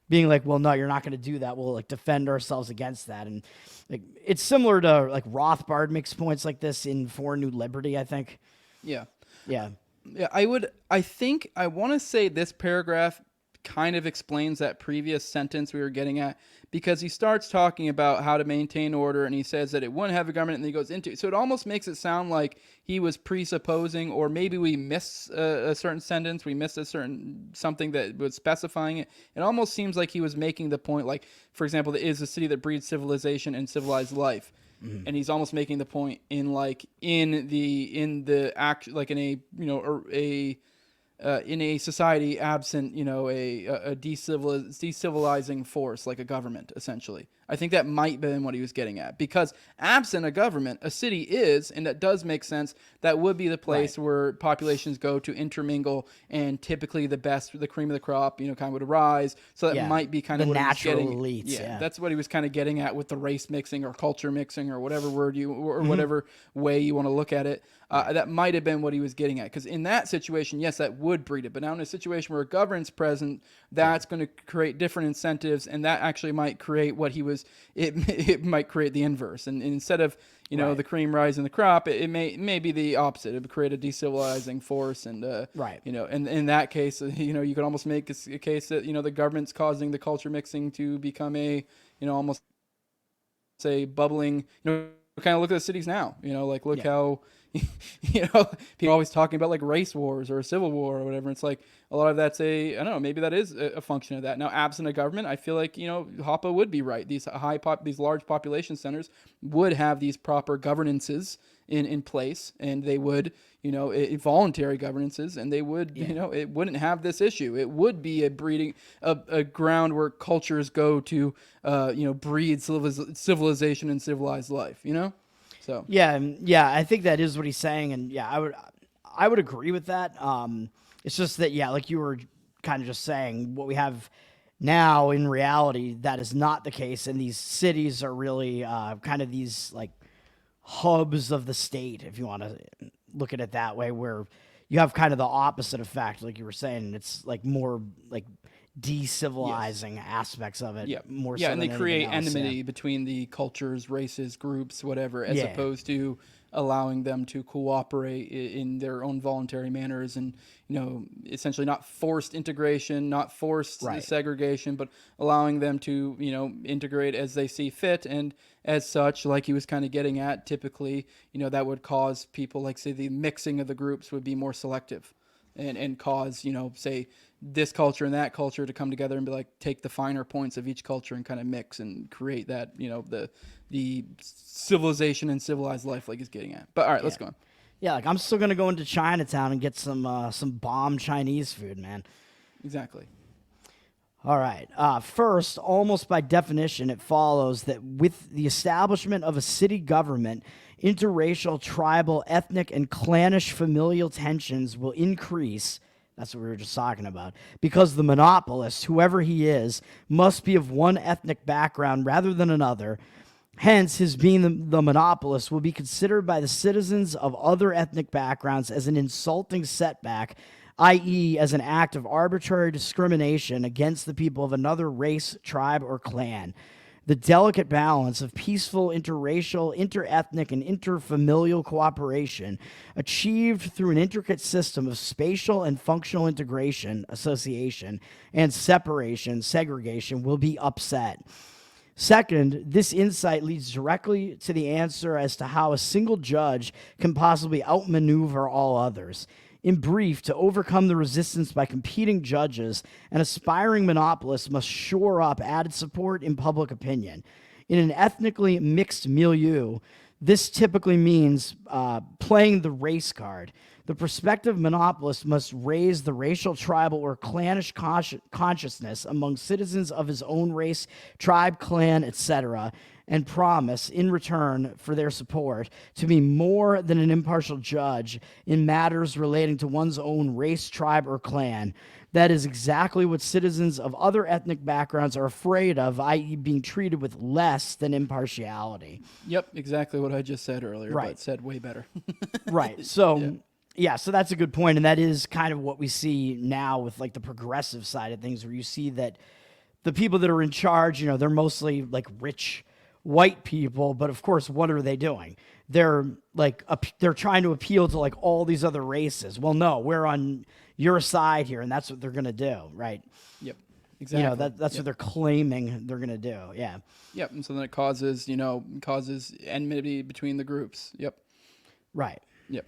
being like, well, no, you're not going to do that. We'll, like, defend ourselves against that. And, like, it's similar to, like, Rothbard makes points like this in For New Liberty, I think. Yeah. Yeah. Yeah, I want to say this paragraph kind of explains that previous sentence we were getting at, because he starts talking about how to maintain order, and he says that it wouldn't have a government, and then he goes into it. So it almost makes it sound like he was presupposing, or maybe we missed a certain sentence, we missed a certain something that was specifying it. It almost seems like he was making the point, like, for example, there is a city that breeds civilization and civilized life. And he's almost making the point in the act, like in a, in a society absent, a decivilizing force like a government, essentially. I think that might have been what he was getting at, because absent a government, a city is, and that does make sense, that would be the place where populations go to intermingle, and typically the cream of the crop, kind of would arise. So that might be kind of what natural he was getting. elites. Yeah, that's what he was kind of getting at with the race mixing or culture mixing or whatever word whatever way you want to look at it. That might have been what he was getting at, because in that situation, yes, that would breed it. But now in a situation where a government's present, that's going to create different incentives, and that actually might create what he was. It might create the inverse, and instead of the cream rising the crop, it may be the opposite. It would create a decivilizing force, and and in that case, you could almost make a case that the government's causing the culture mixing to become a almost say bubbling. Kind of look at the cities now. Like look how. People are always talking about like race wars or a civil war or whatever. It's like a lot of that's I don't know, maybe that is a function of that. Now, absent a government, I feel like, Hoppe would be right. These large population centers would have these proper governances in place, and they would, voluntary governances, and they would, it wouldn't have this issue. It would be a ground where cultures go to, breed civilization and civilized life, So yeah, I think that is what he's saying, and I would agree with that. It's just that like you were kind of just saying, what we have now in reality, that is not the case, and these cities are really kind of these like hubs of the state, if you want to look at it that way, where you have kind of the opposite effect, like you were saying. It's like more like decivilizing aspects of it, more so and than they create anything else, enmity between the cultures, races, groups, whatever, as opposed to allowing them to cooperate in their own voluntary manners, and essentially not forced integration, not forced segregation, but allowing them to integrate as they see fit. And as such, like he was kind of getting at, typically that would cause people, like say the mixing of the groups would be more selective, and cause say this culture and that culture to come together and be like, take the finer points of each culture and kind of mix and create that, the civilization and civilized life, like he's getting at. But all right, let's go on. Yeah, like I'm still gonna go into Chinatown and get some bomb Chinese food, man. Exactly. All right. First, almost by definition, it follows that with the establishment of a city government, interracial, tribal, ethnic, and clannish familial tensions will increase. That's what we were just talking about. Because the monopolist, whoever he is, must be of one ethnic background rather than another. Hence, his being the monopolist will be considered by the citizens of other ethnic backgrounds as an insulting setback, i.e., as an act of arbitrary discrimination against the people of another race, tribe, or clan. The delicate balance of peaceful interracial, interethnic, and interfamilial cooperation achieved through an intricate system of spatial and functional integration, association, and separation, segregation, will be upset. Second, this insight leads directly to the answer as to how a single judge can possibly outmaneuver all others. In brief, to overcome the resistance by competing judges, an aspiring monopolist must shore up added support in public opinion. In an ethnically mixed milieu, this typically means playing the race card. The prospective monopolist must raise the racial, tribal, or clannish consciousness among citizens of his own race, tribe, clan, etc., and promise, in return for their support, to be more than an impartial judge in matters relating to one's own race, tribe, or clan. That is exactly what citizens of other ethnic backgrounds are afraid of, i.e. being treated with less than impartiality. Yep, exactly what I just said earlier, Right. but said way better. Right. So, yeah, so that's a good point, and that is kind of what we see now with like the progressive side of things, where you see that the people that are in charge, you know, they're mostly like rich white people, but of course, what are they doing? They're like they're trying to appeal to like all these other races. Well, no, we're on your side here, and that's what they're going to do, right? Yep, exactly. You know, that's what they're claiming they're going to do. Yeah. Yep, and so then it causes enmity between the groups. Yep. Right. Yep.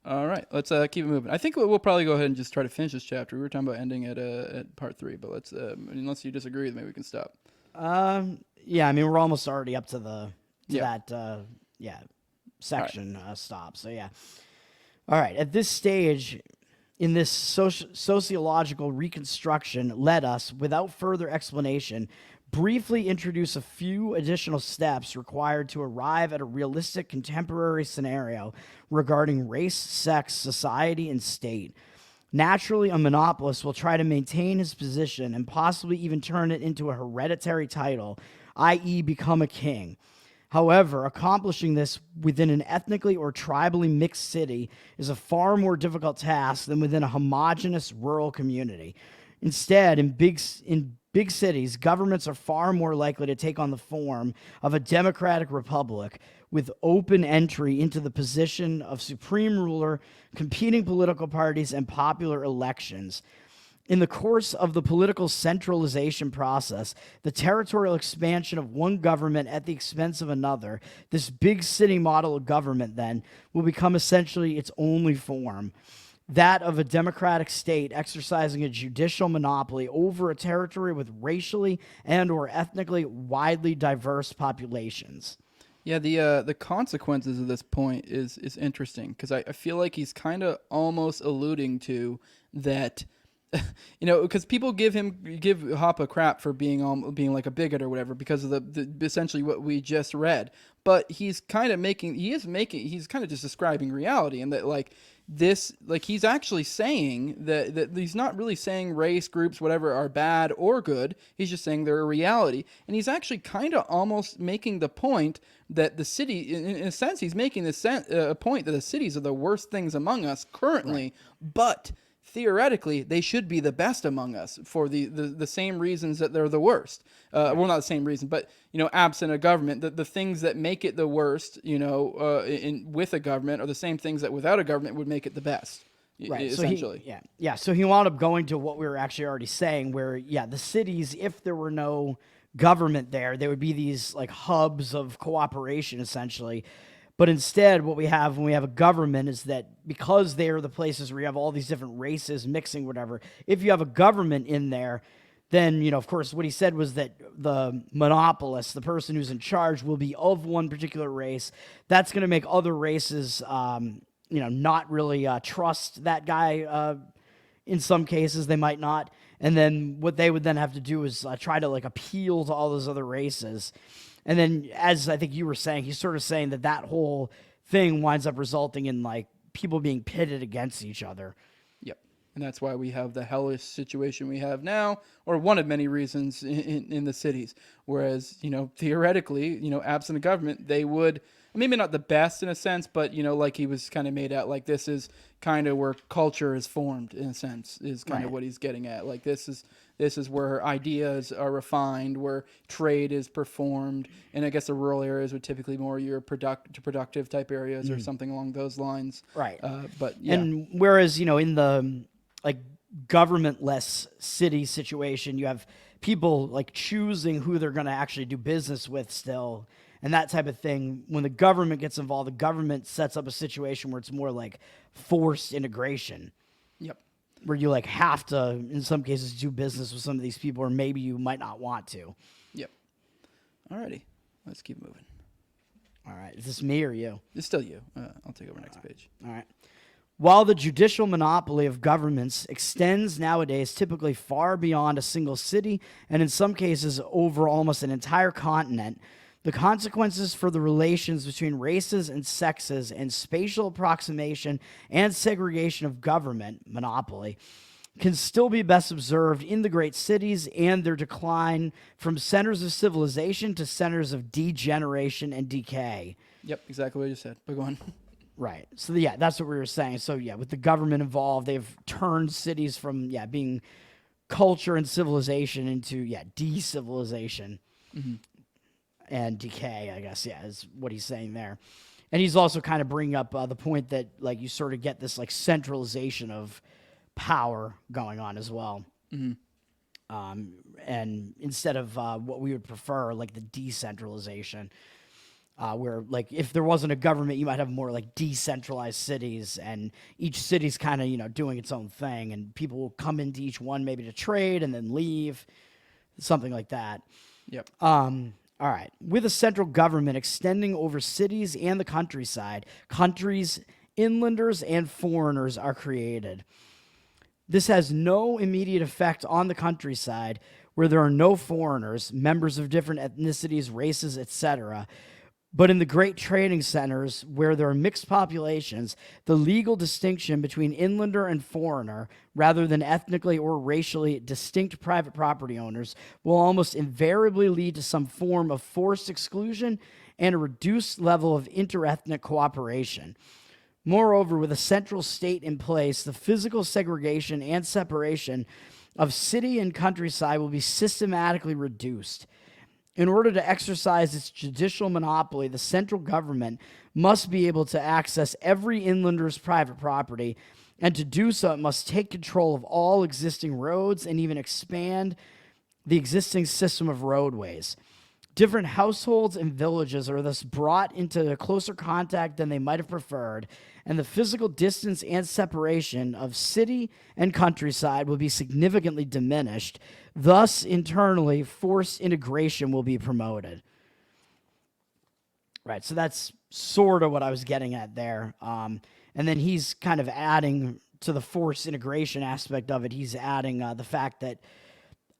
All right, let's keep it moving. I think we'll probably go ahead and just try to finish this chapter. We were talking about ending at part 3, but let's unless you disagree, maybe we can stop. Yeah, I mean, we're almost already up to that section stop. So yeah. All right. At this stage in this sociological reconstruction, let us, without further explanation, briefly introduce a few additional steps required to arrive at a realistic contemporary scenario regarding race, sex, society, and state. Naturally, a monopolist will try to maintain his position and possibly even turn it into a hereditary title, i.e. become a king. However, accomplishing this within an ethnically or tribally mixed city is a far more difficult task than within a homogeneous rural community. Instead, in big cities, governments are far more likely to take on the form of a democratic republic with open entry into the position of supreme ruler, competing political parties, and popular elections. In the course of the political centralization process, the territorial expansion of one government at the expense of another, this big city model of government then will become essentially its only form. That of a democratic state exercising a judicial monopoly over a territory with racially and or ethnically widely diverse populations. Yeah, the consequences of this point is interesting, because I feel like he's kind of almost alluding to that. You know, because people give Hoppe crap for being like a bigot or whatever because of the essentially what we just read, but he's kind of he's kind of just describing reality, and that like this, like he's actually saying that he's not really saying race groups whatever are bad or good. He's just saying they're a reality, and he's actually kind of almost making the point that the city, in a sense, he's making a point that the cities are the worst things among us currently, right. But theoretically, they should be the best among us for the same reasons that they're the worst. Well, not the same reason, but, you know, absent a government, the things that make it the worst, you know, with a government are the same things that without a government would make it the best, right. Essentially. So he wound up going to what we were actually already saying, where, the cities, if there were no government there, they would be these, like, hubs of cooperation, essentially. But instead, what we have when we have a government is that because they are the places where you have all these different races mixing, whatever, if you have a government in there, then, you know, of course, what he said was that the monopolist, the person who's in charge, will be of one particular race. That's going to make other races, not really trust that guy. In some cases, they might not. And then what they would then have to do is try to, like, appeal to all those other races. And then, as I think you were saying, he's sort of saying that whole thing winds up resulting in, like, people being pitted against each other. Yep, And that's why we have the hellish situation we have now, or one of many reasons in the cities. Whereas, theoretically, absent a government, they would, maybe not the best in a sense, but, like he was kind of made out, like this is kind of where culture is formed, in a sense, is kind of what he's getting at. Like this is where ideas are refined, where trade is performed. And I guess the rural areas would typically more your productive type areas or something along those lines. Right. But yeah. And whereas, in the like government-less city situation, you have people like choosing who they're going to actually do business with still, and that type of thing. When the government gets involved, the government sets up a situation where it's more like forced integration. Yep. Where you like have to, in some cases, do business with some of these people, or maybe you might not want to. Yep. Alrighty, let's keep moving. All right, is this me or you? It's still you. I'll take over next page. All right. While the judicial monopoly of governments extends nowadays typically far beyond a single city, and in some cases over almost an entire continent, the consequences for the relations between races and sexes and spatial approximation and segregation of government monopoly can still be best observed in the great cities and their decline from centers of civilization to centers of degeneration and decay. Yep, exactly what you said. But go on. Right. So, yeah, that's what we were saying. So, yeah, with the government involved, they've turned cities from, being culture and civilization into, de-civilization and decay, I guess, is what he's saying there. And he's also kind of bringing up the point that, like, you sort of get this, like, centralization of power going on as well. And instead of what we would prefer, like, the decentralization. Where, like, if there wasn't a government, you might have more, like, decentralized cities, and each city's kind of, doing its own thing, and people will come into each one maybe to trade and then leave, something like that. Yep. All right. With a central government extending over cities and the countryside, countries, inlanders, and foreigners are created. This has no immediate effect on the countryside, where there are no foreigners, members of different ethnicities, races, etc., but in the great trading centers where there are mixed populations, the legal distinction between inlander and foreigner, rather than ethnically or racially distinct private property owners, will almost invariably lead to some form of forced exclusion and a reduced level of interethnic cooperation. Moreover, with a central state in place, the physical segregation and separation of city and countryside will be systematically reduced. In order to exercise its judicial monopoly, the central government must be able to access every inlander's private property, and to do so, it must take control of all existing roads and even expand the existing system of roadways. Different households and villages are thus brought into closer contact than they might have preferred, and the physical distance and separation of city and countryside will be significantly diminished. Thus, internally, forced integration will be promoted. Right, so that's sort of what I was getting at there. And then he's kind of adding to the forced integration aspect of it, he's adding the fact that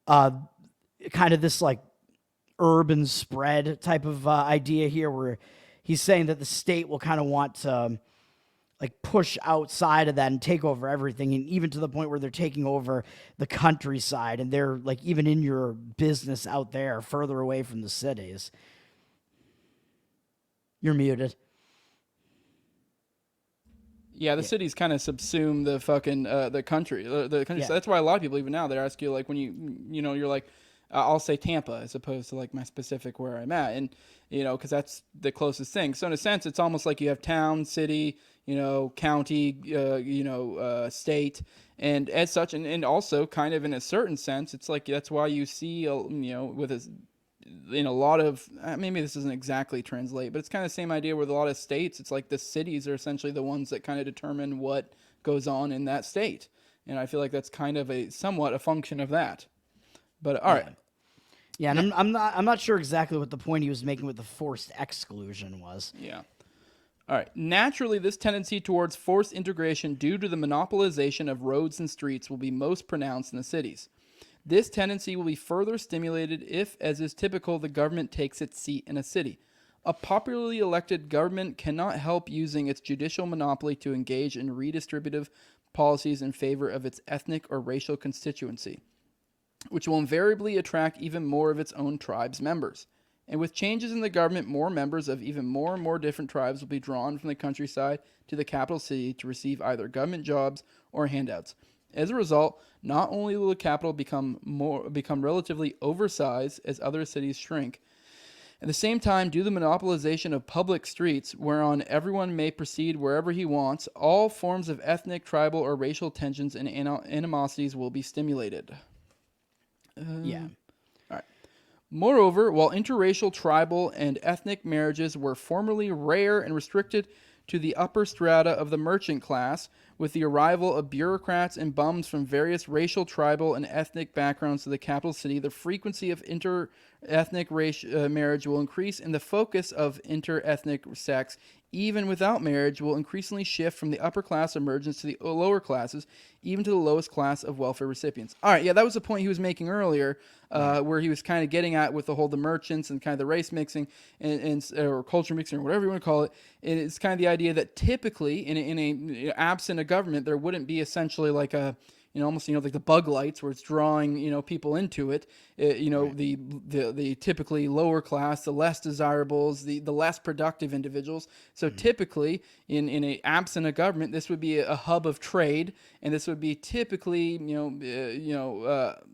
kind of this like urban spread type of idea here, where he's saying that the state will kind of want to like push outside of that and take over everything, and even to the point where they're taking over the countryside, and they're like even in your business out there further away from the cities. You're muted. Yeah, the cities kind of subsume the fucking the country. The country. Yeah. So that's why a lot of people even now they ask you like when you're like I'll say Tampa as opposed to like my specific where I'm at, and because that's the closest thing. So in a sense, it's almost like you have town, city, county, state, and as such, and also kind of in a certain sense, it's like that's why you see with in a lot of maybe this doesn't exactly translate, but it's kind of the same idea with a lot of states. It's like the cities are essentially the ones that kind of determine what goes on in that state, and I feel like that's kind of somewhat a function of that. But all right. Yeah, and I'm not sure exactly what the point he was making with the forced exclusion was. Yeah. All right. Naturally, this tendency towards forced integration due to the monopolization of roads and streets will be most pronounced in the cities. This tendency will be further stimulated if, as is typical, the government takes its seat in a city. A popularly elected government cannot help using its judicial monopoly to engage in redistributive policies in favor of its ethnic or racial constituency, which will invariably attract even more of its own tribe's members. And with changes in the government, more members of even more and more different tribes will be drawn from the countryside to the capital city to receive either government jobs or handouts. As a result, not only will the capital become relatively oversized as other cities shrink, at the same time, due to the monopolization of public streets, whereon everyone may proceed wherever he wants, all forms of ethnic, tribal, or racial tensions and animosities will be stimulated. Yeah. All right. Moreover, while interracial, tribal, and ethnic marriages were formerly rare and restricted to the upper strata of the merchant class, with the arrival of bureaucrats and bums from various racial, tribal, and ethnic backgrounds to the capital city, the frequency of inter-ethnic marriage will increase, and the focus of inter-ethnic sex, even without marriage, will increasingly shift from the upper class emergence to the lower classes, even to the lowest class of welfare recipients. All right, yeah, that was the point he was making earlier, where he was kind of getting at with the merchants and kind of the race mixing or culture mixing or whatever you want to call it. It's kind of the idea that typically in a absent a government, there wouldn't be essentially like a almost like the bug lights where it's drawing people into it. The typically lower class, the less desirables, the less productive individuals. So typically in a absent a government, this would be a hub of trade, and this would be typically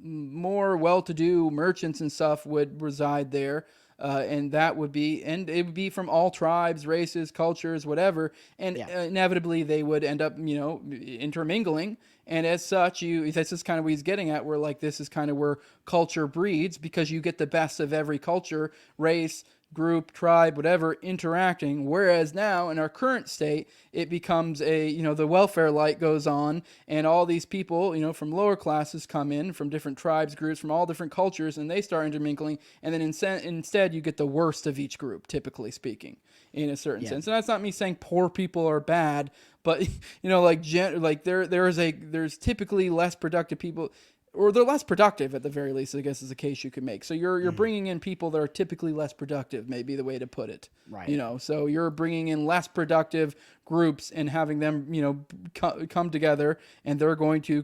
more well-to-do merchants and stuff would reside there. And it would be from all tribes, races, cultures, whatever. And inevitably they would end up, intermingling. And as such, this is kind of what he's getting at, where like this is kind of where culture breeds, because you get the best of every culture, race, group, tribe, whatever, interacting. Whereas now in our current state, it becomes the welfare light goes on, and all these people, from lower classes come in from different tribes, groups, from all different cultures, and they start intermingling. And then instead you get the worst of each group, typically speaking, in a certain sense. And that's not me saying poor people are bad, but there's typically less productive people, or they're less productive at the very least, I guess is a case you could make. So you're bringing in people that are typically less productive, maybe the way to put it. Right. So you're bringing in less productive groups and having them, come together, and they're going to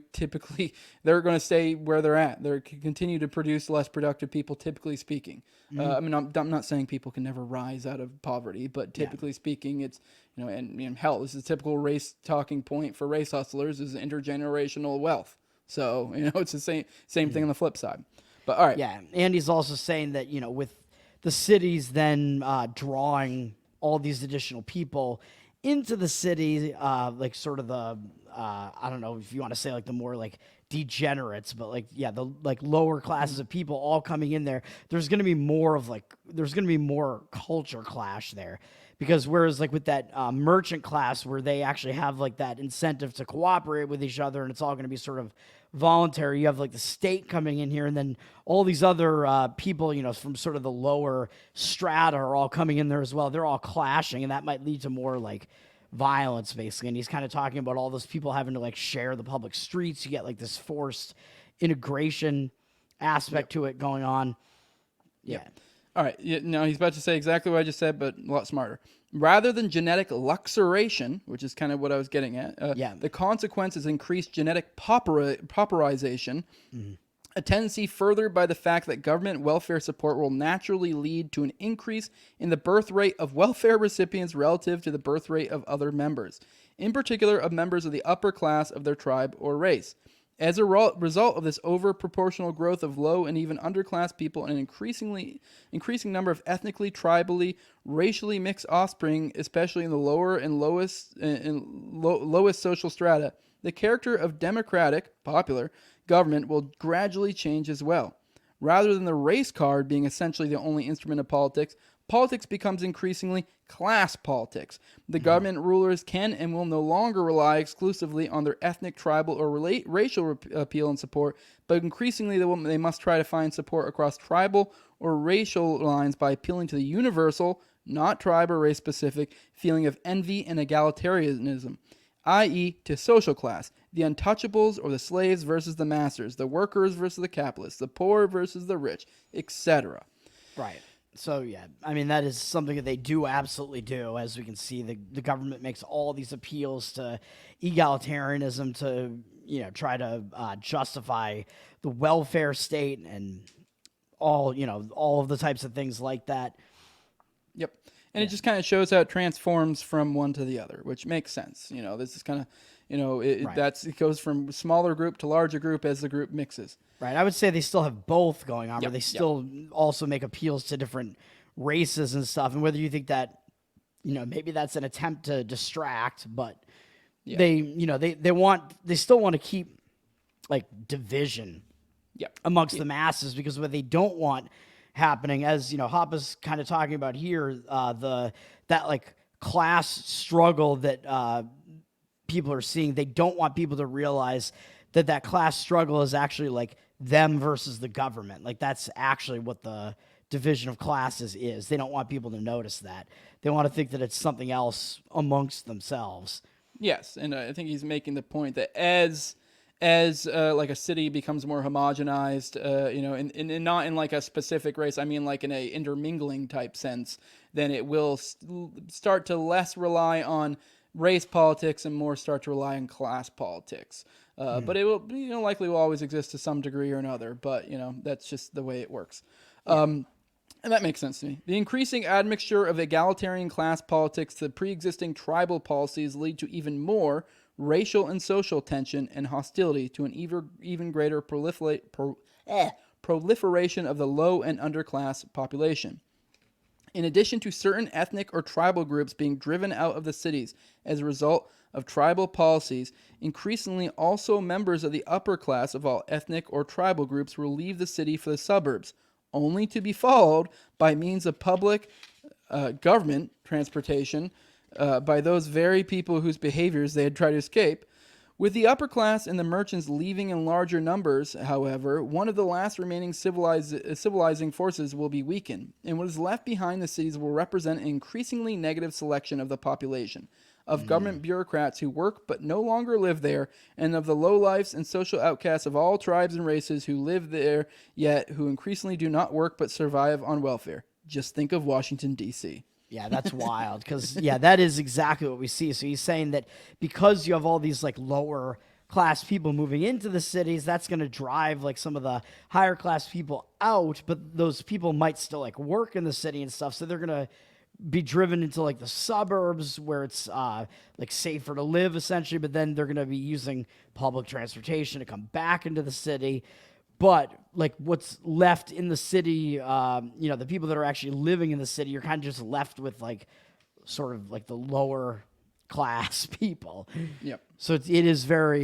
stay where they're at. They're continue to produce less productive people, typically speaking. I'm not saying people can never rise out of poverty, but typically speaking, it's, hell, this is a typical race talking point for race hustlers is intergenerational wealth. So, it's the same thing on the flip side. But all right. Yeah. And he's also saying that, with the cities then drawing all these additional people into the city, like sort of the, I don't know if you want to say like the more like degenerates, but like, the like lower classes of people all coming in there, there's going to be more culture clash there. Because whereas like with that merchant class where they actually have like that incentive to cooperate with each other, and it's all going to be sort of voluntary, you have like the state coming in here, and then all these other people, from sort of the lower strata are all coming in there as well. They're all clashing, and that might lead to more like violence, basically. And he's kind of talking about all those people having to like share the public streets. You get like this forced integration aspect to it going on. Yeah. All right. No, he's about to say exactly what I just said, but a lot smarter. Rather than genetic luxuration, which is kind of what I was getting at, the consequence is increased genetic pauperization, a tendency furthered by the fact that government welfare support will naturally lead to an increase in the birth rate of welfare recipients relative to the birth rate of other members, in particular of members of the upper class of their tribe or race. As a result of this over-proportional growth of low and even underclass people and an increasing number of ethnically, tribally, racially mixed offspring, especially in the lower and lowest social strata, the character of democratic, popular, government will gradually change as well. Rather than the race card being essentially the only instrument of politics, politics becomes increasingly class politics. The government rulers can and will no longer rely exclusively on their ethnic, tribal, or racial appeal and support, but increasingly they must try to find support across tribal or racial lines by appealing to the universal, not tribe or race specific, feeling of envy and egalitarianism, i.e. to social class, the untouchables or the slaves versus the masters, the workers versus the capitalists, the poor versus the rich, etc. Right. So, yeah, I mean, that is something that they do absolutely do. As we can see, the government makes all these appeals to egalitarianism to, try to justify the welfare state and all of the types of things like that. Yep. And it just kind of shows how it transforms from one to the other, which makes sense. This is kind of, Right. it goes from smaller group to larger group as the group mixes. Right. I would say they still have both going on, Yep, but they yep. still also make appeals to different races and stuff. And whether you think that, maybe that's an attempt to distract, but they still want to keep like division Yep. amongst the masses, because what they don't want happening, as Hoppe's kind of talking about here, that like class struggle that people are seeing. They don't want people to realize that class struggle is actually like them versus the government. Like that's actually what the division of classes is. They don't want people to notice that. They want to think that it's something else amongst themselves. Yes, and I think he's making the point that as like a city becomes more homogenized, and not in like a specific race, I mean like in a intermingling type sense, then it will start to less rely on race politics and more start to rely on class politics. But it will, likely will always exist to some degree or another. But that's just the way it works. And that makes sense to me. The increasing admixture of egalitarian class politics to pre-existing tribal policies lead to even more racial and social tension and hostility to an even greater proliferation of the low and underclass population. In addition to certain ethnic or tribal groups being driven out of the cities as a result of tribal policies, increasingly also members of the upper class of all ethnic or tribal groups will leave the city for the suburbs, only to be followed by means of public government transportation by those very people whose behaviors they had tried to escape. With the upper class and the merchants leaving in larger numbers, however, one of the last remaining civilizing forces will be weakened, and what is left behind the cities will represent an increasingly negative selection of the population, of government bureaucrats who work but no longer live there, and of the lowlifes and social outcasts of all tribes and races who live there yet who increasingly do not work but survive on welfare. Just think of Washington, D.C. Yeah, that's wild, because that is exactly what we see. So he's saying that because you have all these like lower class people moving into the cities, that's going to drive like some of the higher class people out, but those people might still like work in the city and stuff. So they're going to be driven into like the suburbs where it's like safer to live essentially, but then they're going to be using public transportation to come back into the city. But like what's left in the city, the people that are actually living in the city, you're kind of just left with like sort of like the lower class people. Yep. So it is very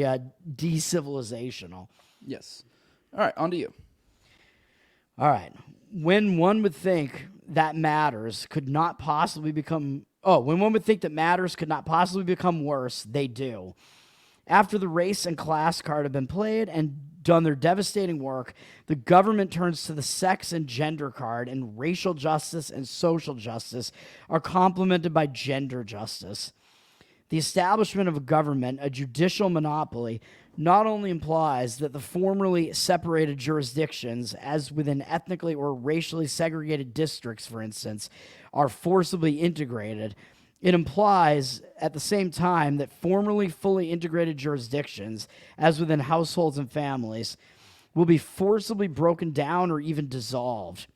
decivilizational. Yes. All right, on to you. All right. When one would think that matters could not possibly become... when one would think that matters could not possibly become worse, they do. After the race and class card have been played and done their devastating work, the government turns to the sex and gender card, and racial justice and social justice are complemented by gender justice. The establishment of a government, a judicial monopoly, not only implies that the formerly separated jurisdictions, as within ethnically or racially segregated districts, for instance, are forcibly integrated, it implies at the same time that formerly fully integrated jurisdictions, as within households and families, will be forcibly broken down or even dissolved.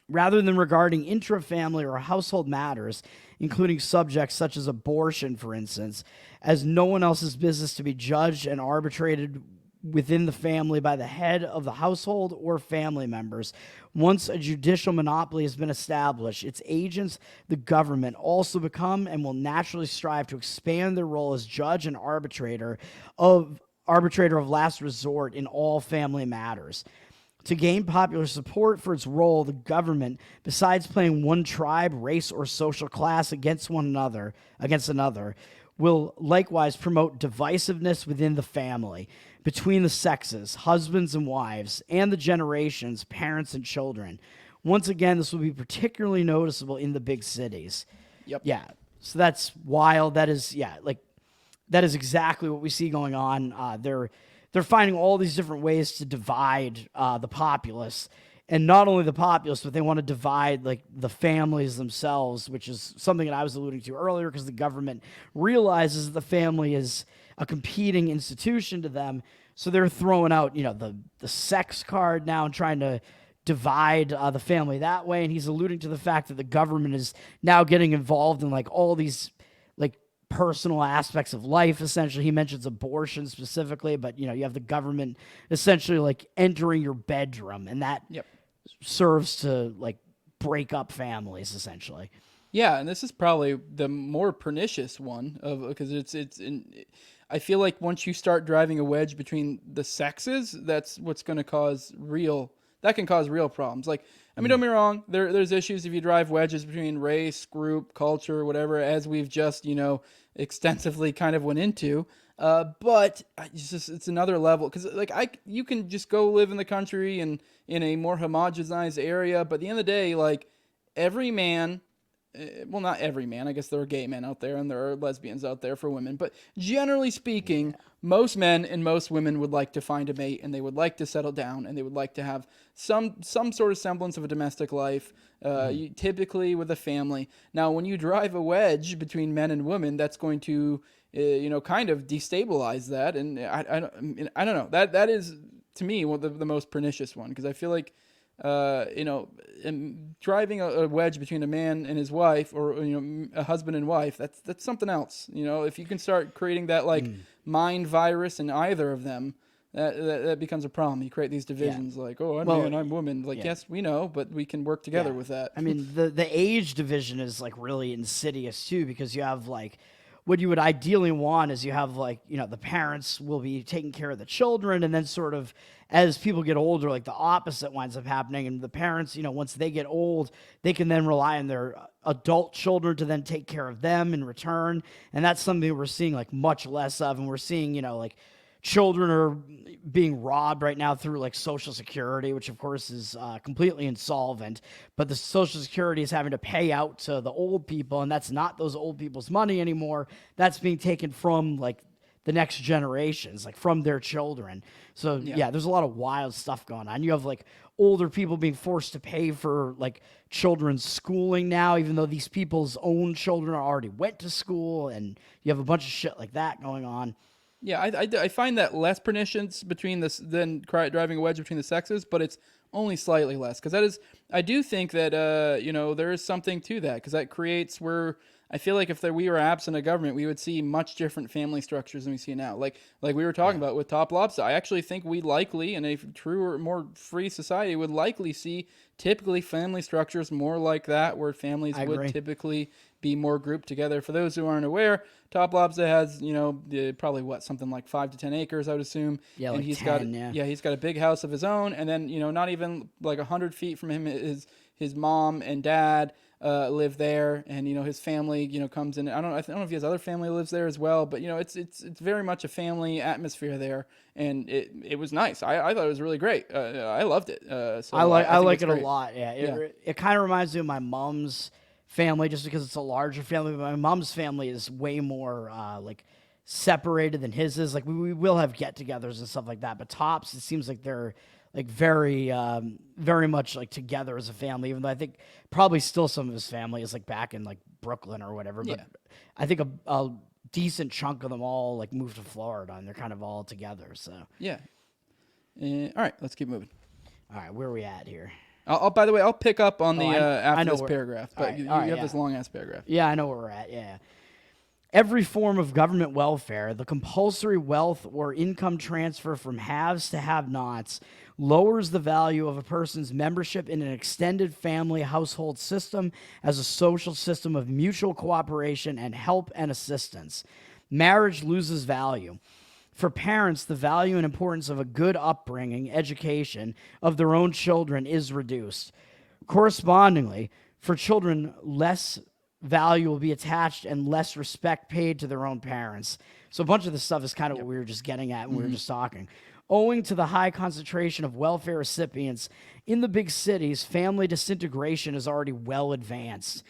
Rather than regarding intra-family or household matters, including subjects such as abortion, for instance, as no one else's business to be judged and arbitrated within the family by the head of the household or family members. Once a judicial monopoly has been established, its agents, the government, also become and will naturally strive to expand their role as judge and arbitrator of last resort in all family matters. To gain popular support for its role, the government, besides playing one tribe, race, or social class against another, will likewise promote divisiveness within the family, between the sexes, husbands and wives, and the generations, parents and children. Once again, this will be particularly noticeable in the big cities. Yep. Yeah. So that's wild. That is exactly what we see going on. They're finding all these different ways to divide the populace, and not only the populace, but they want to divide like the families themselves, which is something that I was alluding to earlier, because the government realizes that the family is a competing institution to them. So they're throwing out, the sex card now and trying to divide the family that way. And he's alluding to the fact that the government is now getting involved in like all these like personal aspects of life. Essentially, he mentions abortion specifically, but you have the government essentially like entering your bedroom, and that serves to like break up families essentially. Yeah, and this is probably the more pernicious one because I feel like once you start driving a wedge between the sexes, that's what's going to cause real problems. Like, I mean, don't get me wrong, there's issues if you drive wedges between race, group, culture, whatever, as we've just, extensively kind of went into. But it's another level, because like you can just go live in the country and in a more homogenized area, but at the end of the day, like every man, well, not every man, I guess there are gay men out there and there are lesbians out there for women, but generally speaking, most men and most women would like to find a mate, and they would like to settle down, and they would like to have some sort of semblance of a domestic life, typically with a family. Now, when you drive a wedge between men and women, that's going to, kind of destabilize that. And I don't know. That is, to me, one of the most pernicious one, because I feel like, driving a wedge between a man and his wife, or a husband and wife, that's something else. If you can start creating that mind virus in either of them, that becomes a problem. You create these divisions, like, oh, I'm man, I'm woman. Like, yes, we know, but we can work together with that. I mean, the age division is like really insidious too, because you have like, what you would ideally want is you have like, the parents will be taking care of the children, and then sort of as people get older, like the opposite winds up happening. And the parents, once they get old, they can then rely on their adult children to then take care of them in return. And that's something we're seeing like much less of. And we're seeing, like children are being robbed right now through like Social Security, which of course is completely insolvent, but the Social Security is having to pay out to the old people, and that's not those old people's money anymore. That's being taken from like the next generations, like from their children. So there's a lot of wild stuff going on. You have like older people being forced to pay for like children's schooling now, even though these people's own children already went to school, and you have a bunch of shit like that going on. Yeah, I find that less pernicious between this than driving a wedge between the sexes, but it's only slightly less, because I do think that there is something to that, because that creates where I feel like if we were absent of government, we would see much different family structures than we see now. Like we were talking about with TopLobsta, I actually think we likely, in a truer, more free society, would likely see typically family structures more like that, where families would typically be more grouped together. For those who aren't aware, TopLobsta has, probably something like 5 to 10 acres, I would assume. Yeah, and like he's 10, he's got a big house of his own, and then, not even like 100 feet from him is his mom and dad live there, and his family comes in. I don't know if he has other family lives there as well, but it's very much a family atmosphere there, and it was nice. I thought it was really great. I loved it. So I like it great. a lot. Yeah, it kind of reminds me of my mom's family, just because it's a larger family. But my mom's family is way more like separated than his is. Like we will have get-togethers and stuff like that, but Tops, it seems like they're like very much like together as a family, even though I think probably still some of his family is like back in like Brooklyn or whatever. But I think a decent chunk of them all like moved to Florida, and they're kind of all together. So yeah. All right, let's keep moving. All right, where are we at here? By the way, I'll pick up on after this paragraph, but you have this long ass paragraph. Yeah, I know where we're at. Yeah. Every form of government welfare, the compulsory wealth or income transfer from haves to have-nots, lowers the value of a person's membership in an extended family household system as a social system of mutual cooperation and help and assistance. Marriage loses value. For parents, the value and importance of a good upbringing, education of their own children is reduced. Correspondingly, for children, less value will be attached and less respect paid to their own parents. So a bunch of this stuff is kind of what we were just getting at when we were just talking. Owing to the high concentration of welfare recipients in the big cities, family disintegration is already well advanced.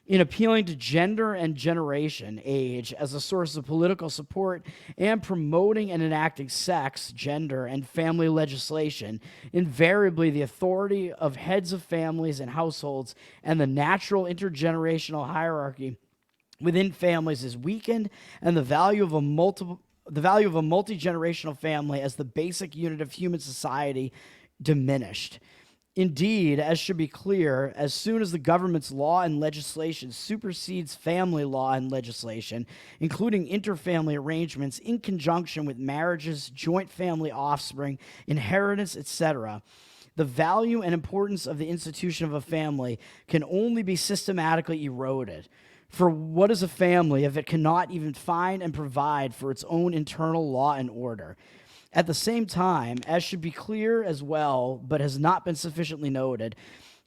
In appealing to gender and generation, age, as a source of political support and promoting and enacting sex, gender, and family legislation, invariably the authority of heads of families and households and the natural intergenerational hierarchy within families is weakened, and the value of a multi-generational family as the basic unit of human society diminished. Indeed, as should be clear, as soon as the government's law and legislation supersedes family law and legislation, including interfamily arrangements in conjunction with marriages, joint family offspring, inheritance, etc., the value and importance of the institution of a family can only be systematically eroded. For what is a family if it cannot even find and provide for its own internal law and order? At the same time, as should be clear as well, but has not been sufficiently noted,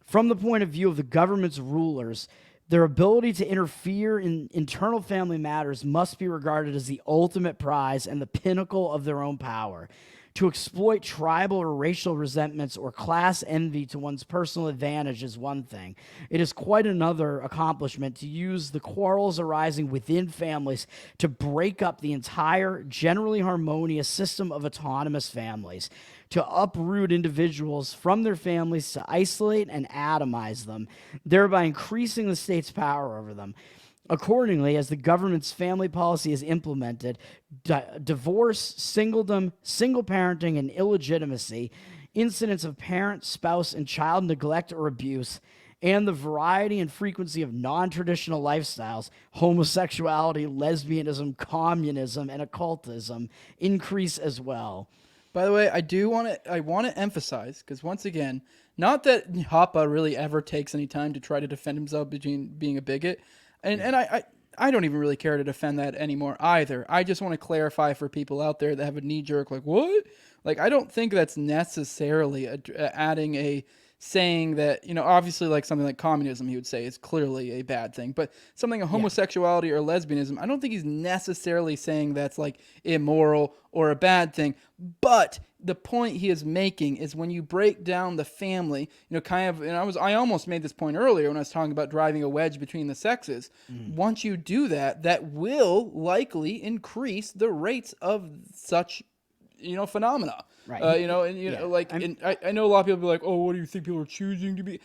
from the point of view of the government's rulers, their ability to interfere in internal family matters must be regarded as the ultimate prize and the pinnacle of their own power. To exploit tribal or racial resentments or class envy to one's personal advantage is one thing. It is quite another accomplishment to use the quarrels arising within families to break up the entire, generally harmonious system of autonomous families, to uproot individuals from their families, to isolate and atomize them, thereby increasing the state's power over them. Accordingly, as the government's family policy is implemented, divorce, singledom, single parenting, and illegitimacy, incidents of parent, spouse, and child neglect or abuse, and the variety and frequency of non-traditional lifestyles, homosexuality, lesbianism, communism, and occultism increase as well. By the way, I want to emphasize, because once again, not that Hoppe really ever takes any time to try to defend himself between being a bigot. And I don't even really care to defend that anymore either. I just want to clarify for people out there that have a knee-jerk, like, what? Like, I don't think that's necessarily adding a saying that, obviously like something like communism, he would say is clearly a bad thing. But something like homosexuality or lesbianism, I don't think he's necessarily saying that's like immoral or a bad thing. But the point he is making is when you break down the family, I almost made this point earlier when I was talking about driving a wedge between the sexes. Once you do that, that will likely increase the rates of such, phenomena. Right. I know a lot of people be like, oh, what do you think people are choosing to be?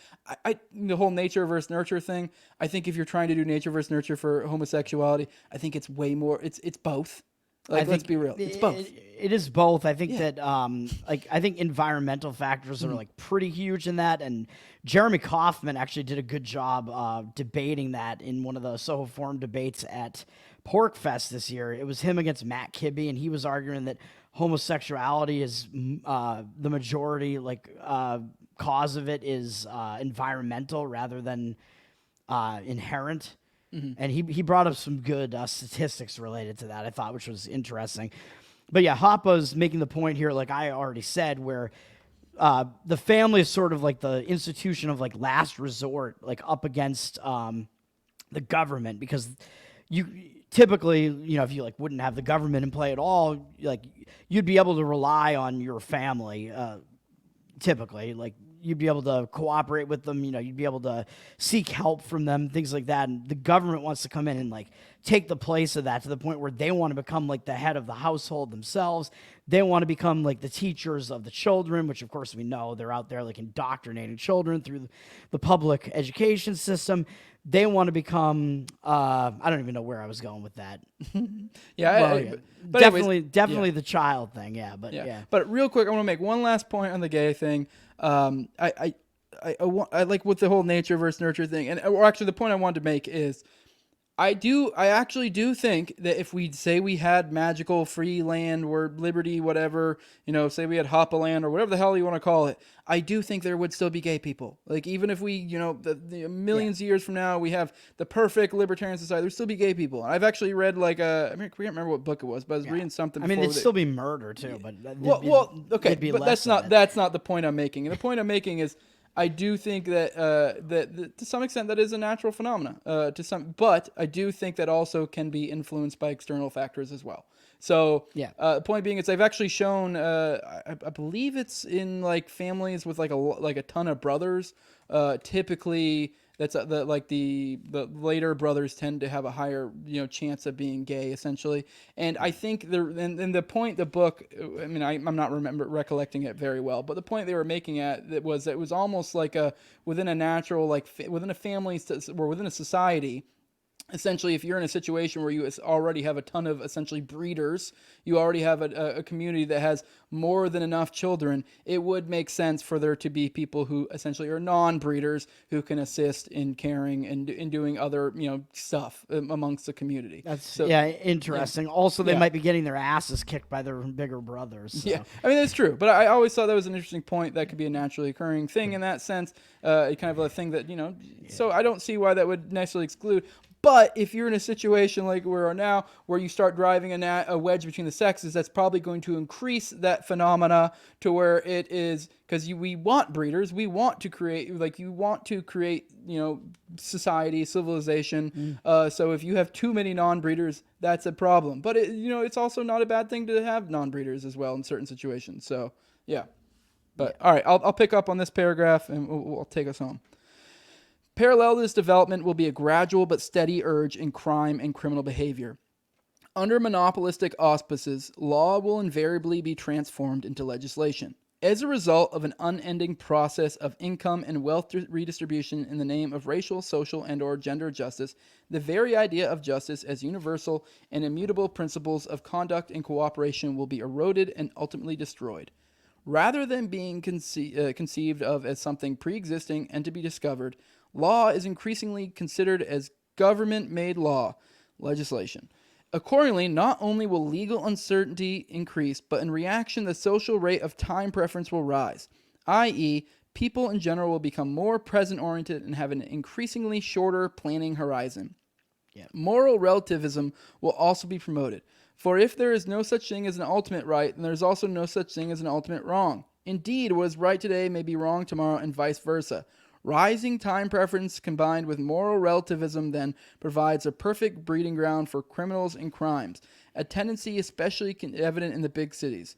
The whole nature versus nurture thing. I think if you're trying to do nature versus nurture for homosexuality, I think it's way more. It's both. Let's be real. It's both. It is both. I think that I think environmental factors are like pretty huge in that, and Jeremy Kaufman actually did a good job debating that in one of the Soho Forum debates at Porkfest this year. It was him against Matt Kibbe, and he was arguing that homosexuality is the majority cause of it is environmental rather than inherent. And he brought up some good statistics related to that, I thought, which was interesting. But yeah, Hoppe's making the point here, like I already said, where the family is sort of like the institution of like last resort, like up against the government, because you typically, if you like wouldn't have the government in play at all, like you'd be able to rely on your family, typically, like you'd be able to cooperate with them, you'd be able to seek help from them, things like that. And the government wants to come in and like take the place of that to the point where they want to become like the head of the household themselves. They want to become like the teachers of the children, which of course we know they're out there like indoctrinating children through the public education system. They want to become, I don't even know where I was going with that. But definitely the child thing. Yeah. But real quick, I want to make one last point on the gay thing. I like with the whole nature versus nurture thing, or actually the point I wanted to make is I actually do think that if we say we had magical free land or liberty, whatever, say we had Hoppe land or whatever the hell you want to call it, I do think there would still be gay people. Like even if we, the millions of years from now, we have the perfect libertarian society, there'd still be gay people. And I've actually read I can't remember what book it was, but I was reading something. I mean, there'd still be murder too, but okay, but that's not the point I'm making. And the point I'm making is, I do think that that to some extent that is a natural phenomenon. But I do think that also can be influenced by external factors as well. So the point being is I've actually shown I believe it's in like families with like a ton of brothers. Typically That's the later brothers tend to have a higher chance of being gay essentially. And I think the point the book, I mean, I'm not recollecting it very well, but the point they were making at it was almost like within a natural within a family or within a society. Essentially, if you're in a situation where you already have a ton of essentially breeders, you already have a community that has more than enough children, it would make sense for there to be people who essentially are non-breeders who can assist in caring and in doing other stuff amongst the community. That's interesting. Yeah. Also, they might be getting their asses kicked by their bigger brothers. So. Yeah, I mean that's true, but I always thought that was an interesting point. That could be a naturally occurring thing in that sense, kind of a thing that So I don't see why that would necessarily exclude. But if you're in a situation like we are now, where you start driving a wedge between the sexes, that's probably going to increase that phenomena to where it is, because we want breeders, we want to create, society, civilization. So if you have too many non-breeders, that's a problem. But it's also not a bad thing to have non-breeders as well in certain situations. So yeah. But all right, I'll pick up on this paragraph and we'll take us home. Parallel to this development will be a gradual but steady urge in crime and criminal behavior. Under monopolistic auspices, law will invariably be transformed into legislation. As a result of an unending process of income and wealth redistribution in the name of racial, social, and/or gender justice, the very idea of justice as universal and immutable principles of conduct and cooperation will be eroded and ultimately destroyed. Rather than being conceived of as something pre-existing and to be discovered, law is increasingly considered as government-made law, legislation. Accordingly, not only will legal uncertainty increase, but in reaction, the social rate of time preference will rise, i.e., people in general will become more present-oriented and have an increasingly shorter planning horizon. Yeah. Moral relativism will also be promoted. For if there is no such thing as an ultimate right, then there is also no such thing as an ultimate wrong. Indeed, what is right today may be wrong tomorrow, and vice versa. Rising time preference combined with moral relativism then provides a perfect breeding ground for criminals and crimes, a tendency especially evident in the big cities.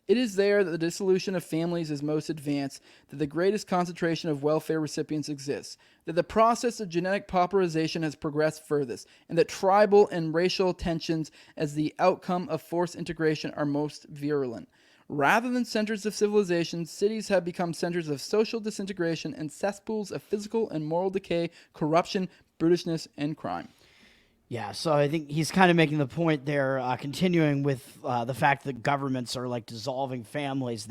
It is there that the dissolution of families is most advanced, that the greatest concentration of welfare recipients exists, that the process of genetic pauperization has progressed furthest, and that tribal and racial tensions as the outcome of forced integration are most virulent. Rather than centers of civilization, cities have become centers of social disintegration and cesspools of physical and moral decay, corruption, brutishness, and crime. Yeah, so I think he's kind of making the point there, continuing with the fact that governments are like dissolving families,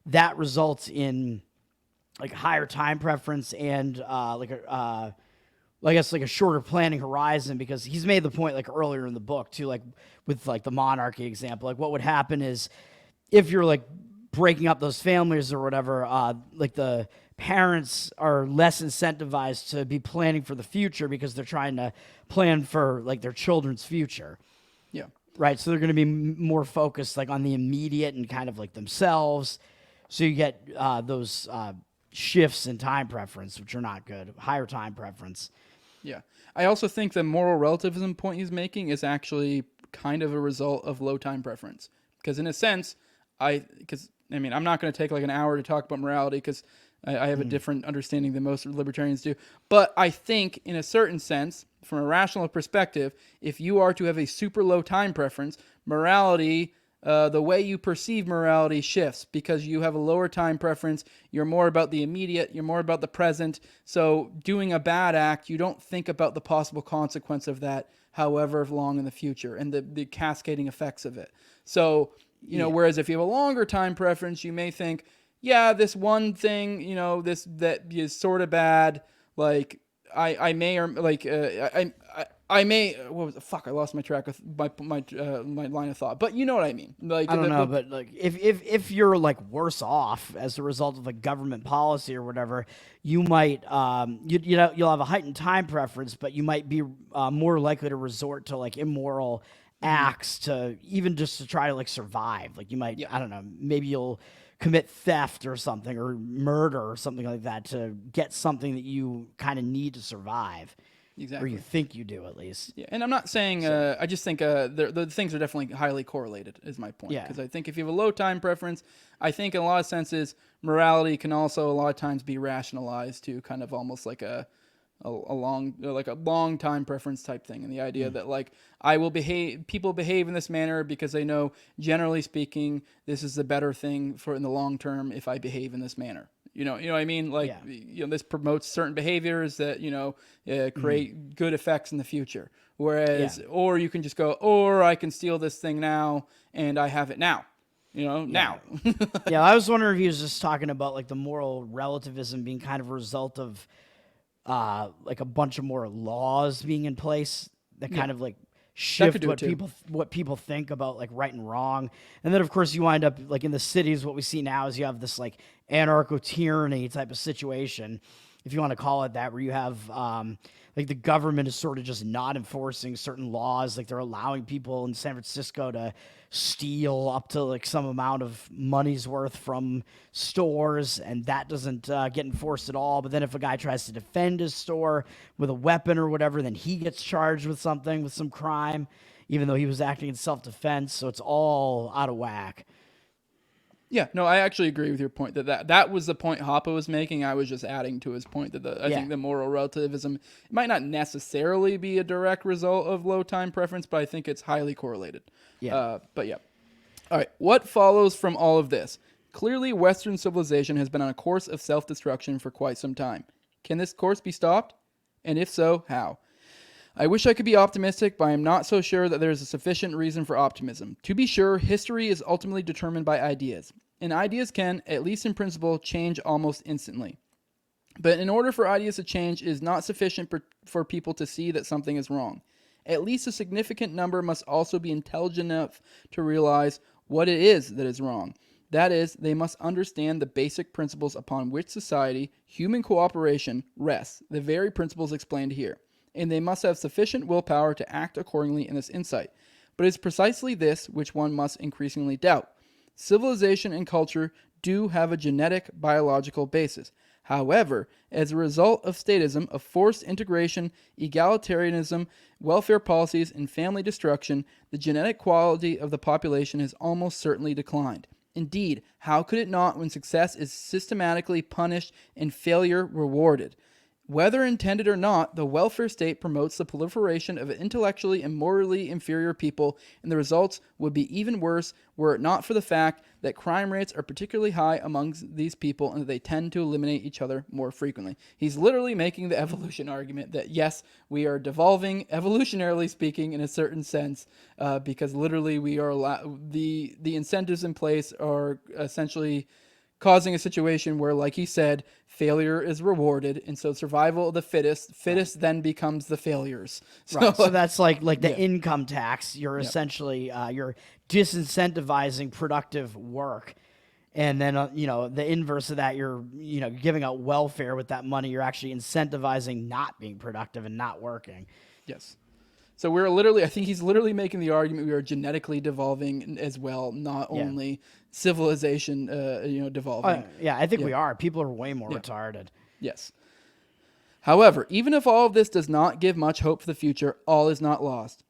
that results in like higher time preference and I guess like a shorter planning horizon, because he's made the point like earlier in the book too, like with like the monarchy example, like what would happen is if you're like breaking up those families or whatever, like the parents are less incentivized to be planning for the future because they're trying to plan for like their children's future. Yeah. Right. So they're going to be more focused like on the immediate and kind of like themselves. So you get those shifts in time preference, which are not good. Higher time preference. Yeah. I also think the moral relativism point he's making is actually kind of a result of low time preference. Because in a sense, I'm not going to take like an hour to talk about morality because I have a different understanding than most libertarians do. But I think in a certain sense, from a rational perspective, if you are to have a super low time preference, morality, the way you perceive morality shifts because you have a lower time preference. You're more about the immediate. You're more about the present. So doing a bad act, you don't think about the possible consequence of that, however long in the future, and the cascading effects of it. So, whereas if you have a longer time preference, you may think, yeah, this one thing, that is sort of bad. Like I may, or like I may. What was it? Fuck! I lost my track of my line of thought. But you know what I mean. Like I don't know, but like if you're like worse off as a result of like government policy or whatever, you might you'll have a heightened time preference, but you might be more likely to resort to like immoral acts to even just to try to like survive. Like you might, I don't know, maybe you'll commit theft or something, or murder or something like that to get something that you kind of need to survive. Exactly. Or you think you do, at least. Yeah, and I'm not saying, I just think the things are definitely highly correlated, is my point. Yeah. Because I think if you have a low time preference, I think in a lot of senses, morality can also a lot of times be rationalized to kind of almost like a long time preference type thing, and the idea that like people behave in this manner because they know, generally speaking, this is the better thing for in the long term if I behave in this manner. You know what I mean? Like, this promotes certain behaviors that, create good effects in the future. Whereas, or you can just go, or I can steal this thing now and I have it now. Now. Yeah, I was wondering if he was just talking about like the moral relativism being kind of a result of like a bunch of more laws being in place that kind of like shift what people think about like right and wrong. And then of course you wind up like in the cities, what we see now is you have this like anarcho-tyranny type of situation, if you want to call it that, where you have like the government is sort of just not enforcing certain laws. Like they're allowing people in San Francisco to steal up to like some amount of money's worth from stores, and that doesn't get enforced at all. But then if a guy tries to defend his store with a weapon or whatever, then he gets charged with something, with some crime, even though he was acting in self-defense. So it's all out of whack. Yeah, no, I actually agree with your point that was the point Hoppe was making. I was just adding to his point that I think the moral relativism might not necessarily be a direct result of low time preference, but I think it's highly correlated. Yeah. But yeah. All right. What follows from all of this? Clearly, Western civilization has been on a course of self-destruction for quite some time. Can this course be stopped? And if so, how? I wish I could be optimistic, but I am not so sure that there is a sufficient reason for optimism. To be sure, history is ultimately determined by ideas, and ideas can, at least in principle, change almost instantly. But in order for ideas to change, it is not sufficient for people to see that something is wrong. At least a significant number must also be intelligent enough to realize what it is that is wrong. That is, they must understand the basic principles upon which society, human cooperation, rests, the very principles explained here. And they must have sufficient willpower to act accordingly in this insight. But it is precisely this which one must increasingly doubt. Civilization and culture do have a genetic, biological basis. However, as a result of statism, of forced integration, egalitarianism, welfare policies, and family destruction, the genetic quality of the population has almost certainly declined. Indeed, how could it not when success is systematically punished and failure rewarded? Whether intended or not, the welfare state promotes the proliferation of intellectually and morally inferior people, and the results would be even worse were it not for the fact that crime rates are particularly high among these people and that they tend to eliminate each other more frequently. He's literally making the evolution argument that, yes, we are devolving, evolutionarily speaking, in a certain sense, because literally we are the incentives in place are essentially causing a situation where, like he said, failure is rewarded, and so survival of the fittest then becomes the failures. So that's like the income tax. You're essentially you're disincentivizing productive work, and then the inverse of that, you're giving out welfare with that money. You're actually incentivizing not being productive and not working. Yes. So I think he's literally making the argument we are genetically devolving as well, not only civilization, devolving. I think we are. People are way more retarded. Yes. However, even if all of this does not give much hope for the future, all is not lost.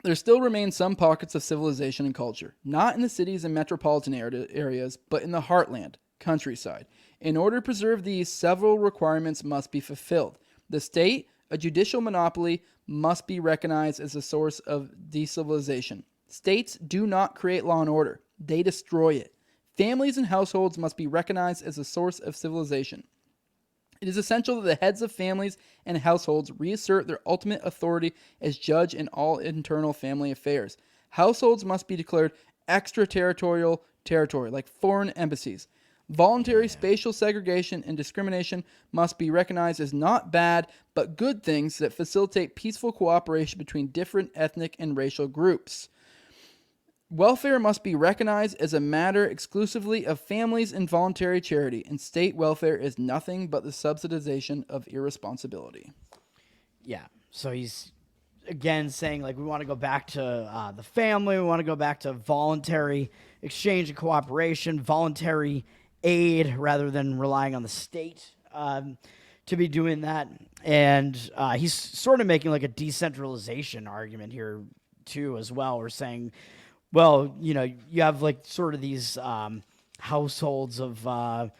There still remain some pockets of civilization and culture, not in the cities and metropolitan areas, but in the heartland, countryside. In order to preserve these, several requirements must be fulfilled. The state, a judicial monopoly, must be recognized as a source of deciviliization. States do not create law and order. They destroy it. Families and households must be recognized as a source of civilization. It is essential that the heads of families and households reassert their ultimate authority as judge in all internal family affairs. Households must be declared extraterritorial territory, like foreign embassies. Voluntary spatial segregation and discrimination must be recognized as not bad, but good things that facilitate peaceful cooperation between different ethnic and racial groups. Welfare must be recognized as a matter exclusively of families and voluntary charity, and state welfare is nothing but the subsidization of irresponsibility. Yeah, so he's again saying like we want to go back to the family, we want to go back to voluntary exchange and cooperation, voluntary aid rather than relying on the state to be doing that. And he's sort of making like a decentralization argument here too as well. We're saying, well, you have like sort of these households of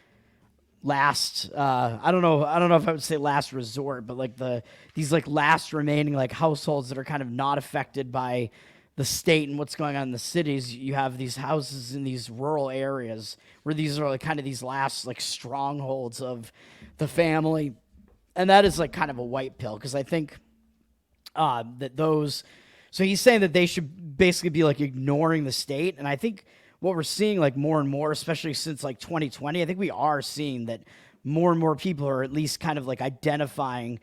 last I don't know if I would say last resort, but like these like last remaining like households that are kind of not affected by the state and what's going on in the cities. You have these houses in these rural areas where these are like kind of these last like strongholds of the family, and that is like kind of a white pill, because I think that those, so he's saying that they should basically be like ignoring the state. And I think what we're seeing like more and more, especially since like 2020, I think we are seeing that more and more people are at least kind of like identifying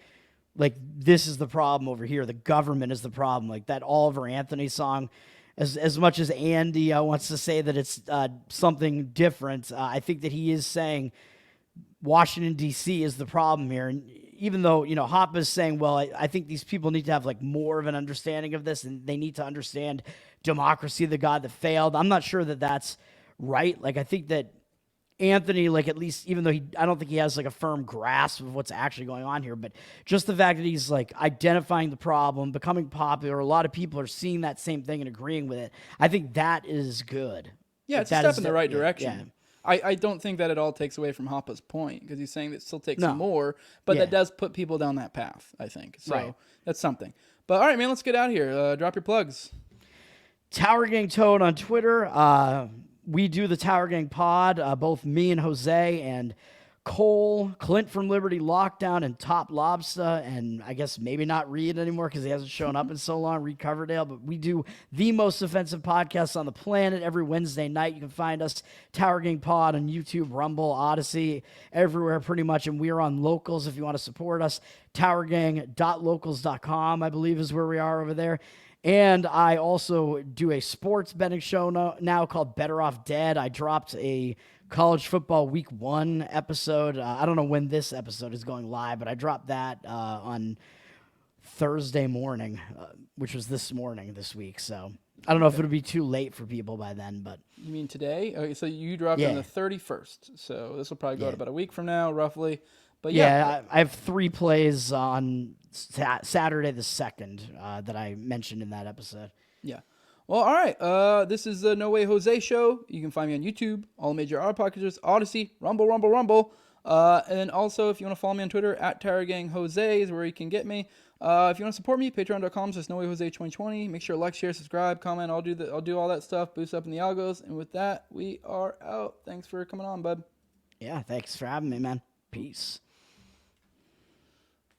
like this is the problem over here. The government is the problem. Like that Oliver Anthony song, as much as Andy wants to say that it's something different, I think that he is saying Washington, D.C. is the problem here. And even though, Hoppe is saying, well, I think these people need to have like more of an understanding of this, and they need to understand democracy, the God that failed. I'm not sure that that's right. Like, I think that Anthony, like, at least, even though I don't think he has like a firm grasp of what's actually going on here, but just the fact that he's like identifying the problem, becoming popular, a lot of people are seeing that same thing and agreeing with it. I think that is good. Yeah, Like, it's a step in the right direction. Yeah. I don't think that at all takes away from Hoppe's point, because he's saying that it still takes No. more, but Yeah. that does put people down that path, I think. So Right. that's something. But all right, man, let's get out of here. Drop your plugs. Tower Gang Toad on Twitter. We do the Tower Gang pod, both me and Jose and Cole, Clint from Liberty Lockdown, and TopLobsta, and I guess maybe not Reed anymore because he hasn't shown up in so long, Reed Coverdale. But we do the most offensive podcast on the planet every Wednesday night. You can find us, Tower Gang Pod, on YouTube, Rumble, Odyssey, everywhere pretty much. And we're on Locals if you want to support us. TowerGang.locals.com, I believe, is where we are over there. And I also do a sports betting show now called Better Off Dead. I dropped a college football week 1 episode. I don't know when this episode is going live, but I dropped that on Thursday morning, which was this week. So I don't know if it'll be too late for people by then, but. You mean today? Okay, so you dropped on the 31st. So this will probably go out about a week from now, roughly. But yeah, I have 3 plays on Saturday the 2nd that I mentioned in that episode. Yeah. Well, all right. This is the No Way Jose show. You can find me on YouTube, all the major auto podcasters, Odyssey, Rumble. And also, if you want to follow me on Twitter, @TowerGangJose is where you can get me. If you want to support me, patreon.com/NoWayJose2020. Make sure to like, share, subscribe, comment. I'll do all that stuff. Boost up in the algos. And with that, we are out. Thanks for coming on, bud. Yeah, thanks for having me, man. Peace.